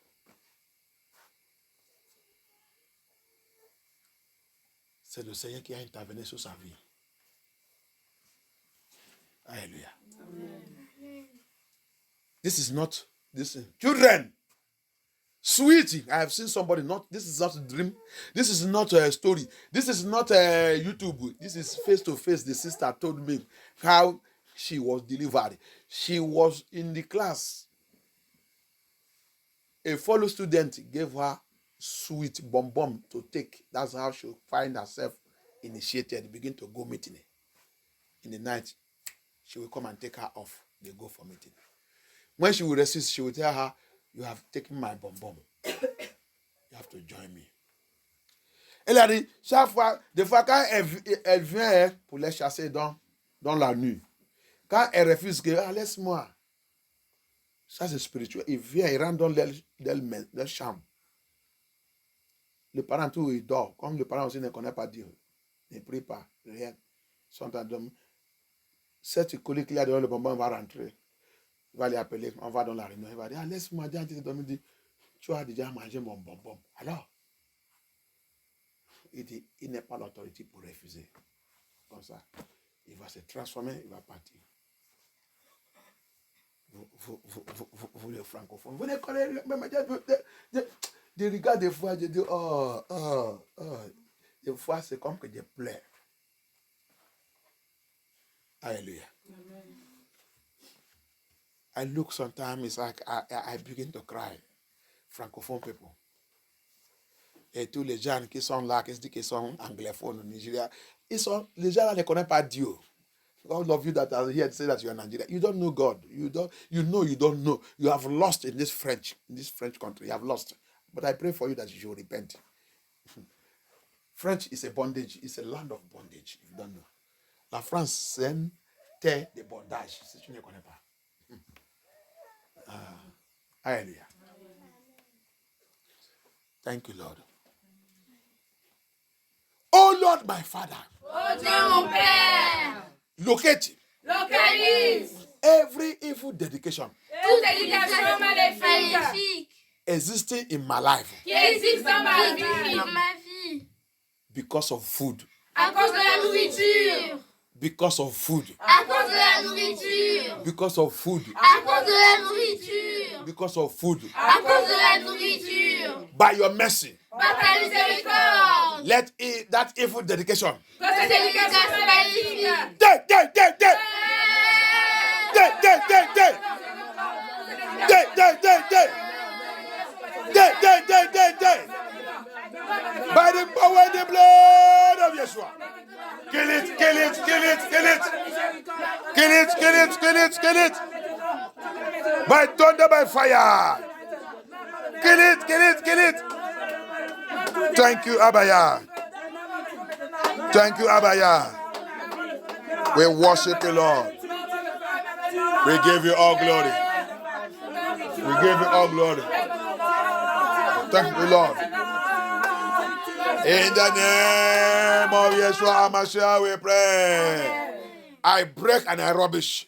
C'est le Seigneur qui a intervenu sur sa vie. Alléluia. Children, sweetie, I have seen somebody, this is not a dream, this is not a story, this is not a YouTube, this is face to face. The sister told me how she was delivered. She was in the class. A fellow student gave her sweet bonbon to take. That's how she find herself initiated, begin to go meeting. In the night, she will come and take her off. They go for meeting. When she will resist, she will tell her, you have taken my bonbon. You have to join me. Elle a dit, chaque fois, des fois, quand elle vient pour les chasser dans la nuit, quand elle refuse que, laisse-moi, ça c'est spirituel, il vient, il rentre dans leur chambre. Le parent, tout, il dort. Comme le parent aussi ne connaît pas Dieu, ne prie pas, rien. Sont en dormir. Cette collègue qu'il y a devant le bonbon va rentrer. Il va les appeler, on va dans la réunion. Il va dire, laisse-moi, il dit, tu as déjà mangé mon bonbon. Alors, il dit, il n'est pas l'autorité pour refuser. Comme ça, il va se transformer, il va partir. Vous les francophones, vous les connaissez, même des regards des fois, je dis, des fois c'est comme que je pleure. Alléluia. Amen. I look sometimes, it's like I begin to cry. Francophone people. Et tous les gens qui sont là, qui se disent qu'ils sont anglophones au Nigeria, les gens là ne connaissent pas Dieu. All of you that are here to say that you are Nigeria, you don't know God. You don't know. You have lost in this French country. You have lost. But I pray for you that you should repent. French is a bondage. It's a land of bondage, if you don't know. La France, c'est une terre de bondage, si tu ne connais pas. Hallelujah. Thank you, Lord. Oh Lord, my Father. Oh Dieu, mon Père. Locate. Localise. Every evil dedication. Toute éducation maléfique. Existing in my life. Qui existe dans ma vie. Because of food. À cause de la nourriture. Because of food. À cause de la nourriture. Because of food. À cause de la nourriture. Because of food. À cause de la nourriture. By your mercy. Par ta miséricorde. Let that evil dedication. Que cette éducation maléfique. By the power and the blood of Yeshua. Kill it, kill it, kill it, kill it. Kill it, kill it, kill it, kill it. By thunder, by fire. Kill it, kill it, kill it. Thank you, Abaya. Thank you, Abaya. We worship you, Lord. We give you all glory. We give you all glory. Thank you, Lord. In the name of Yeshua HaMashiach, we pray. I break and I rubbish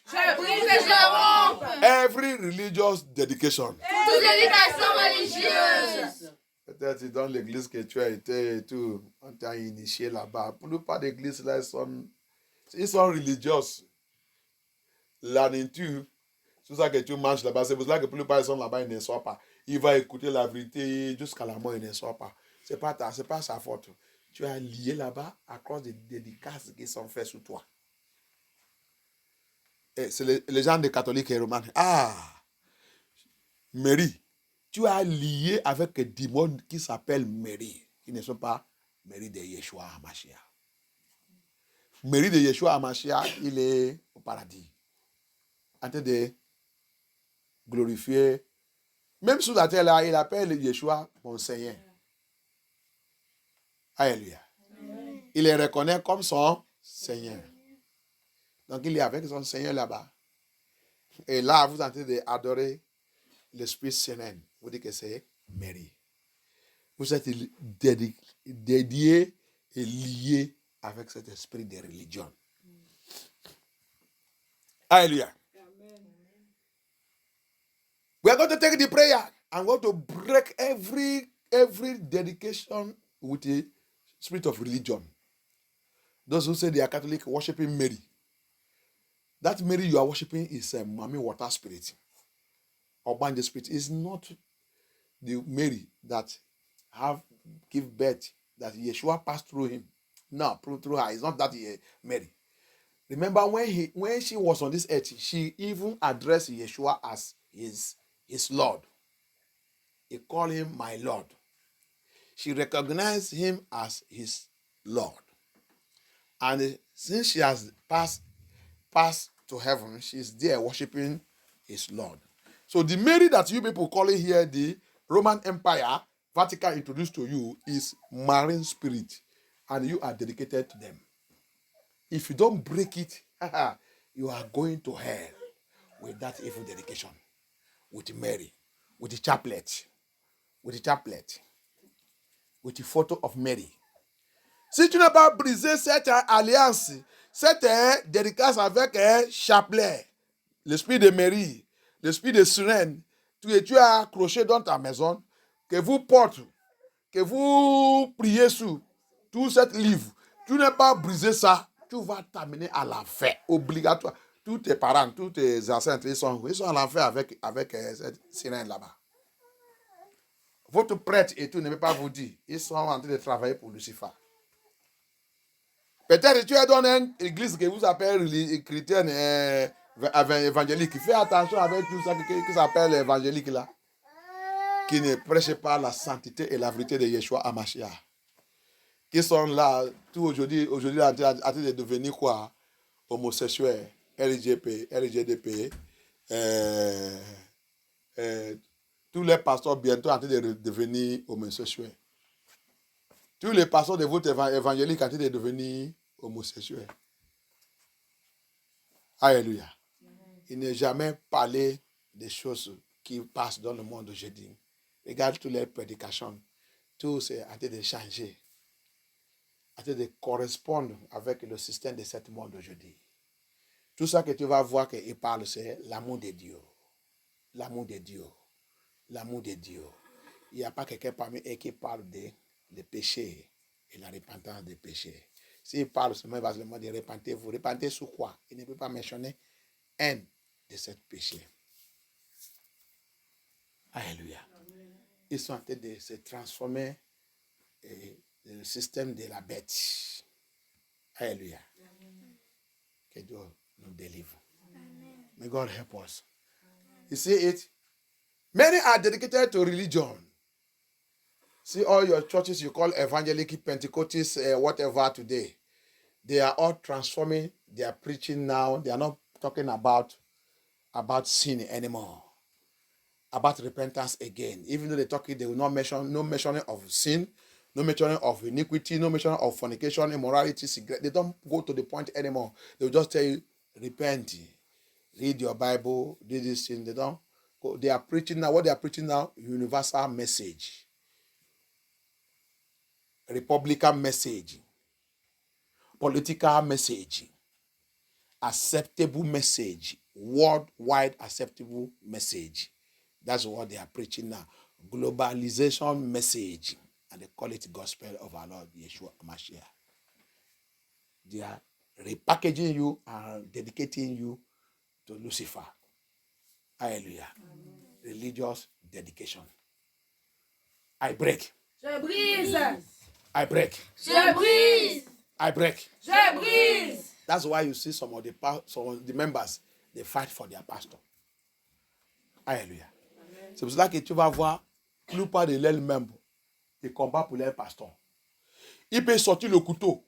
every religious dedication. Toute dédication religieuse. Peut-être dans l'église que tu as été et tout, on t'a initié là-bas. Pour nous, pas d'église là, ils sont religieux. La nature, c'est pour ça que tu manges là-bas. C'est pour ça que pour nous, ils sont là-bas, ils ne soient pas. Il va écouter la vérité jusqu'à la mort, il ne soit pas. C'est pas sa faute. Tu es lié là-bas à cause des dédicaces qui sont faites sur toi. Et c'est les gens des catholiques et romains. Ah, Marie, tu es lié avec des démons qui s'appellent Marie, qui ne sont pas Marie de Yeshua HaMashiach. Marie de Yeshua HaMashiach, il est au paradis, en train de glorifier. Même sous la terre, là, il appelle Yeshua mon Seigneur. Alléluia. Il les reconnaît comme son Seigneur. Donc, il est avec son Seigneur là-bas. Et là, vous êtes en train d'adorer l'Esprit Saint. Vous dites que c'est Marie. Vous êtes dédié et lié avec cet esprit de religion. Alléluia. We are going to take the prayer. I'm going to break every dedication with the spirit of religion. Those who say they are Catholic worshiping Mary. That Mary you are worshiping is a Mami water spirit. Or Banja spirit. Is not the Mary that give birth, that Yeshua passed through him. No, through her. It's not that Mary. Remember when she was on this earth, she even addressed Yeshua as his Lord. He called him my Lord. She recognized him as his Lord. And since she has passed to heaven, she's there worshiping his Lord. So the Mary that you people call it here, the Roman Empire, Vatican introduced to you, is marine spirit. And you are dedicated to them. If you don't break it, you are going to hell with that evil dedication. With Mary, with the chaplet, with the photo of Mary. Si tu n'as pas brisé cette alliance, cette dédicace avec un chapelet, l'esprit de Marie, l'esprit de Sirène, tu as accroché dans ta maison, que vous portez, que vous priez sur tout cet livre, tu n'as pas brisé ça, tu vas t'amener à l'enfer, obligatoire. Tous tes parents, tous tes ancêtres, ils sont à l'enfer avec cette sirène là-bas. Votre prêtre et tout ne peut pas vous dire. Ils sont en train de travailler pour Lucifer. Peut-être que tu es dans une église que vous appelez chrétienne évangélique. Fais attention avec tout ça qui s'appelle évangélique là. Qui ne prêche pas la sainteté et la vérité de Yeshua HaMashiach. Qui sont là, tout aujourd'hui en train de devenir quoi? Homosexuels. LGDP, tous les pasteurs bientôt en train de devenir homosexuels. Tous les pasteurs de votre évangélique en train de devenir homosexuels. Alléluia. Il n'est jamais parlé des choses qui passent dans le monde aujourd'hui. Regarde toutes les prédications. Tout c'est en train de changer. En train de correspondre avec le système de ce monde aujourd'hui. Tout ça que tu vas voir qu'il parle, c'est l'amour de Dieu. L'amour de Dieu. L'amour de Dieu. Il n'y a pas quelqu'un parmi eux qui parle de péché et la repentance des péchés. S'il parle seulement, il va seulement dire repentez-vous. Repentez sur quoi? Il ne peut pas mentionner un de ces péchés. Alléluia. Ils sont en train de se transformer dans le système de la bête. Alléluia. Que Dieu nous délivre. Amen. May God help us. Amen. You see it? Many are dedicated to religion. See all your churches you call evangelical, Pentecostals, whatever today. They are all transforming. They are preaching now. They are not talking about sin anymore. About repentance again. Even though they talk it, they will not mention no mentioning of sin, no mentioning of iniquity, no mentioning of fornication, immorality, cigarette. They don't go to the point anymore. They will just tell you, repent, read your Bible, do this thing. They don't go. They are preaching now. What they are preaching now, universal message, Republican message, political message, acceptable message, worldwide acceptable message. That's what they are preaching now. Globalization message. And they call it gospel of our Lord Yeshua Mashiach. They are repackaging you and dedicating you to Lucifer. Hallelujah. Amen. Religious dedication. I break. Je brise. I break. Je brise. I break. Je brise. That's why you see some of the members, they fight for their pastor. Hallelujah. C'est pour cela que tu vas voir la plupart de leurs membres, ils combattent pour leur pasteur. Il peut sortir le couteau,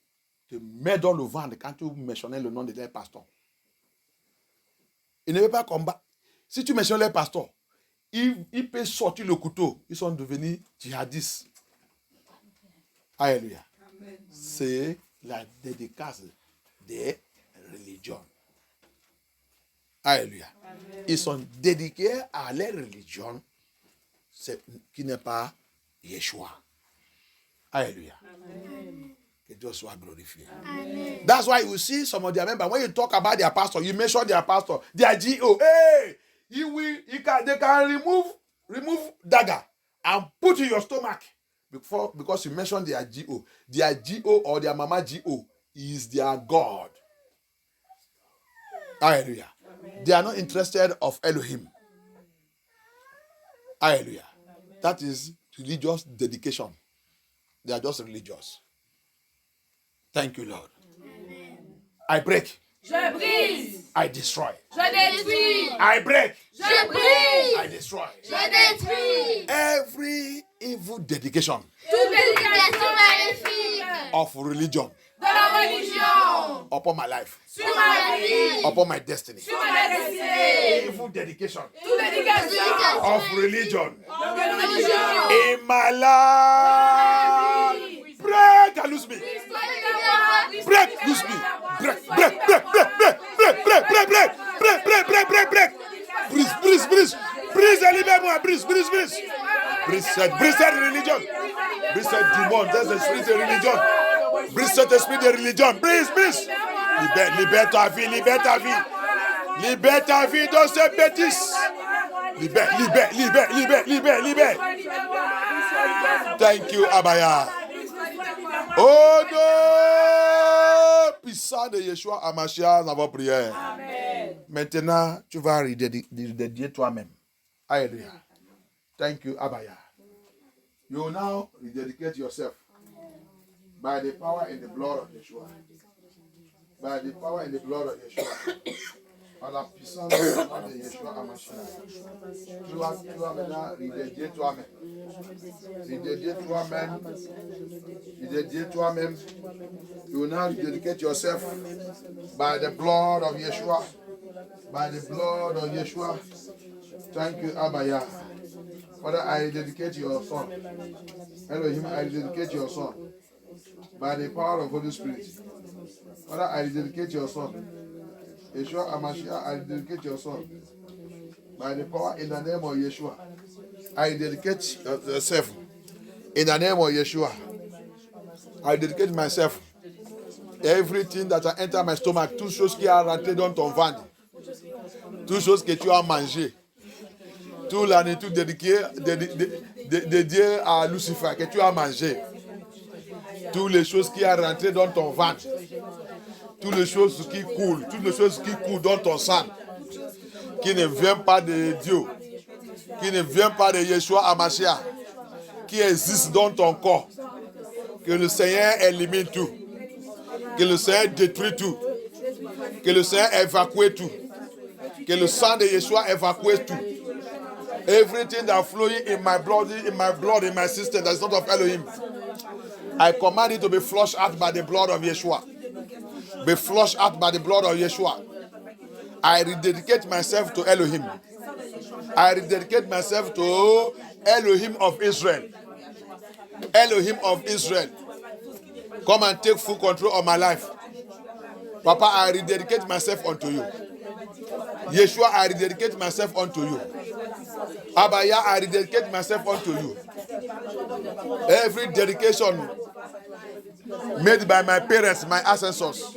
te mettre dans le ventre quand tu mentionnais le nom de leur pasteur. Il ne veut pas combattre. Si tu mentionnes leur pasteur, il peut sortir le couteau. Ils sont devenus djihadistes. Alléluia. C'est la dédicace des religions. Alléluia. Amen. Ils sont dédiés à leur religion qui n'est pas Yeshua. Alléluia. Amen. Que Dieu soit glorifié. Amen. That's why you see some of their members, when you talk about their pastor, you mention their pastor, their GO. Hey, they can remove dagger and put in your stomach because you mentioned their GO. Their GO or their mama GO is their God. Hallelujah. Amen. They are not interested of Elohim. Hallelujah. Amen. That is religious dedication. They are just religious. Thank you, Lord. Amen. I break. Je brise. I destroy. Je détruis. I break. Je brise. I destroy. Je détruis. Every evil dedication. Toute dédication maléfique. Of religion. De la religion. Upon my life. Sur ma vie. Upon my destiny. Sur ma destinée. Evil dedication. Toute dédication. Of religion. De religion. In my life. Break and lose me. Break, lose me. Break. Brise et libère-moi. Brise. Brise cette religion. Brise cette démon. That's the spirit of religion. Brise cet esprit de religion. Brise. Libère ta vie. Libère ta vie dans ces bêtises. Libère. Thank you, Abaya. Oh non! Puissant de Yeshua Amashia, nous avons prié. Amen. Maintenant, tu vas redédier toi-même. Alléluia. Thank you, Abaya. You will now rededicate yourself by the power and the blood of Yeshua. By the power and the blood of Yeshua. Par la puissance de Yeshua Amashia. Tu vas maintenant redédier toi-même. Redédier toi-même. You will now dedicate yourself by the blood of Yeshua. By the blood of Yeshua. Thank you, Abaya. Father, I dedicate your son. Elohim, I dedicate your son. By the power of Holy Spirit. Father, I dedicate your son. Yeshua Amashia, I dedicate your son. By the power in the name of Yeshua. I dedicate yourself. In the name of Yeshua. I dedicate myself. Everything that a enter my stomach, toutes choses qui a rentré dans ton ventre, toutes choses que tu as mangé, toute la nourriture dédiée à Lucifer que tu as mangé, toutes les choses qui a rentré dans ton ventre, toutes les choses qui coulent dans ton sang, qui ne viennent pas de Dieu, qui ne viennent pas de Yeshua Amashia, qui existent dans ton corps, que le Seigneur élimine tout, que le Seigneur détruit tout, que le Seigneur évacue tout, que le sang de Yeshua évacue tout. Everything that flowing in my blood, in my system, that is not of Elohim, I command it to be flushed out by the blood of Yeshua. be flushed out by the blood of Yeshua. I rededicate myself to Elohim. I rededicate myself to Elohim of Israel. Elohim of Israel. Come and take full control of my life. Papa, I rededicate myself unto you. Yeshua, I rededicate myself unto you. Abaya, I rededicate myself unto you. Every dedication made by my parents, my ancestors,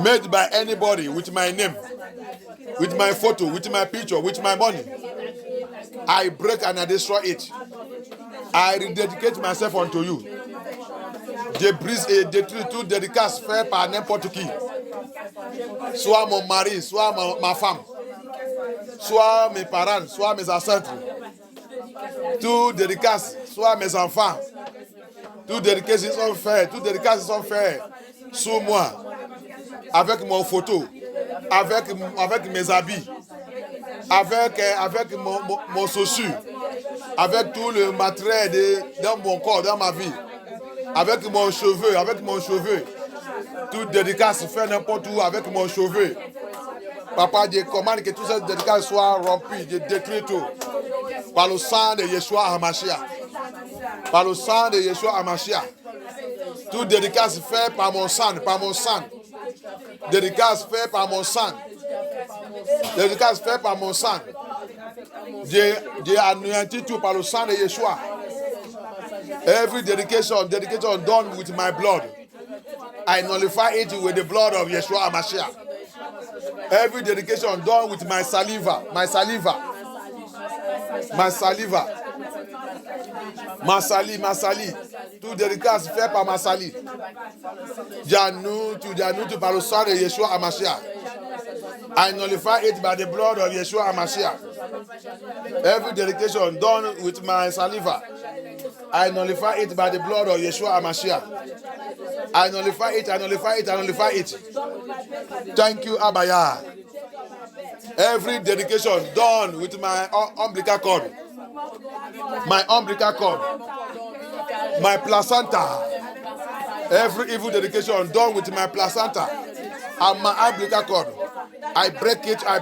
made by anybody with my name, with my photo, with my picture, with my money, I break and I destroy it. I rededicate myself unto you. Je brise et détruis toute dédicace faite par n'importe qui. Soit mon mari, soit ma femme, soit mes parents, soit mes ancêtres. Toute dédicace, soit mes enfants. Toutes dédicaces sont faites, toutes dédicaces sont faites sous moi, avec mon photo, avec mes habits, avec mon chaussure, avec tout le matériel dans mon corps, dans ma vie, avec mon cheveu, toute dédicace fait n'importe où avec mon cheveu. Papa, je commande que toutes ces dédicaces soient rompues, je détruis tout. Par le sang de Yeshua HaMashiach. Par le sang de Yeshua HaMashiach. Toute dédicace faite par mon sang, Dédicace faite par mon sang. Dédicace faite par mon sang. J'ai anéanti tout par le sang de Yeshua. Every dedication done with my blood, I nullify it with the blood of Yeshua HaMashiach. Every dedication done with my saliva, ma salive, tout dédicace fait par ma salive. Janou par le sang de Yeshua HaMashiach. I nullify it by the blood of Yeshua HaMashiach. Every dedication done with my saliva, I nullify it by the blood of Yeshua HaMashiach. I nullify it. Thank you, Abaya. Every dedication done with my umbilical cord, my placenta, every evil dedication done with my placenta and my umbilical cord, I break it, I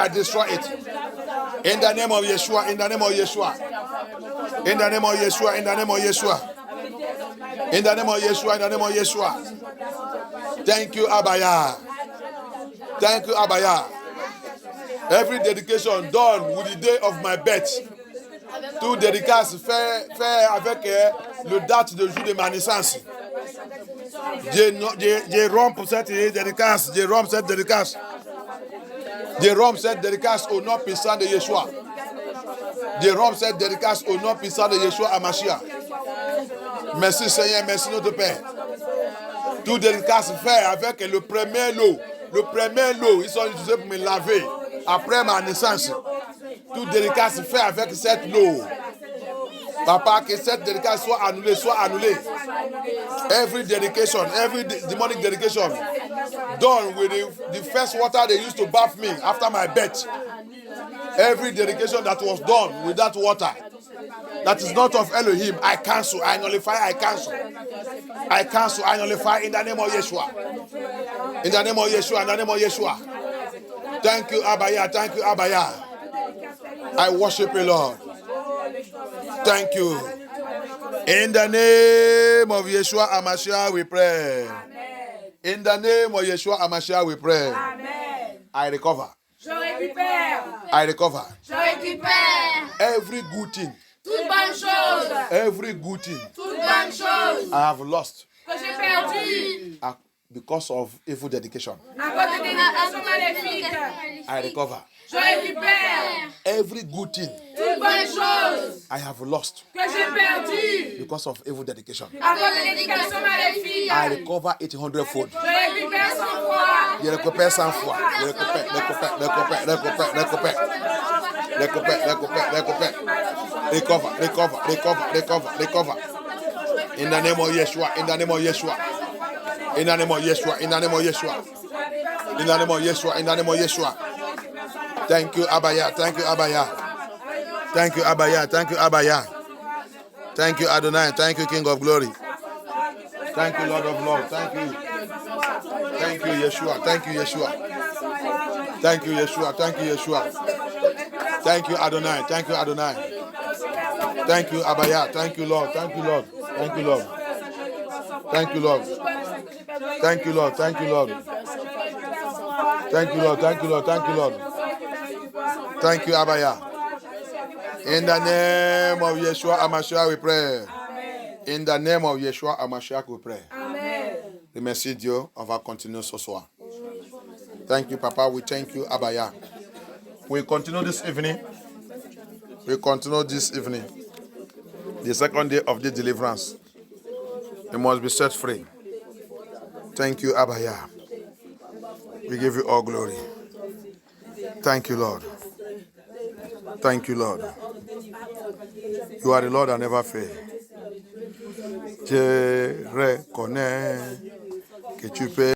destroy it. In the name of Yeshua. Thank you, Abaya. Every dedication done with the day of my birth. Tout dédicace fait avec le date de jour de ma naissance. Je romps cette dédicace. Je romps cette dédicace au nom puissant de Yeshua. HaMashiach. Merci Seigneur, merci notre Père. Tout dédicace fait avec le premier lot. Ils sont utilisés pour me laver après ma naissance. Tout dédicace fait avec cette eau. Papa, que cette dédicace soit annulée. Every dedication, every demonic dedication done with the first water they used to bath me after my birth. Every dedication that was done with that water that is not of Elohim, I cancel, I nullify, I nullify in the name of Yeshua. In the name of Yeshua. Thank you, Abaya. I worship you, Lord. Thank you. In the name of Yeshua HaMashiach we pray. In the name of Yeshua HaMashiach we pray. I recover. Je récupère. I recover. Je récupère. Every good thing. Toute bonne chose. Every good thing. Toute bonne chose. I have lost. Que j'ai perdu. Because of evil dedication. À cause de dédications maléfiques. I recover. Je récupère. Every good thing. Toute bonne chose. I have lost. Que j'ai perdu. Because of evil dedication. À cause de dédications maléfiques. I recover it 100-fold. Je récupère 100 fois. Je récupère 100 fois. Je récupère. Recover. In the name of Yeshua. Thank you, Abaya. Thank you, Adonai. Thank you, King of Glory. Thank you, Lord of Lords. Thank you. you, Yeshua. Thank you, Yeshua. Thank you, Yeshua. Thank you, Yeshua. Thank you, Adonai. Thank you, Adonai. Thank you, Abaya. Thank you, Lord. Thank you, Lord. Thank you, Lord. Thank you, Lord. Thank you, Lord. Thank you, Lord. Thank you, Lord. Thank you, Lord. Thank you, Lord. Thank you, Abaya. In the name of Yeshua HaMashiach, we pray. In the name of Yeshua HaMashiach, we pray. Remercie Dieu. On va continuer ce soir. Thank you, Papa. We thank you, Abaya. We continue this evening. We continue this evening. The second day of the deliverance. You must be set free. Thank you, Abaya. We give you all glory. Thank you, Lord. Thank you, Lord. You are the Lord that never fails. Je reconnais que tu peux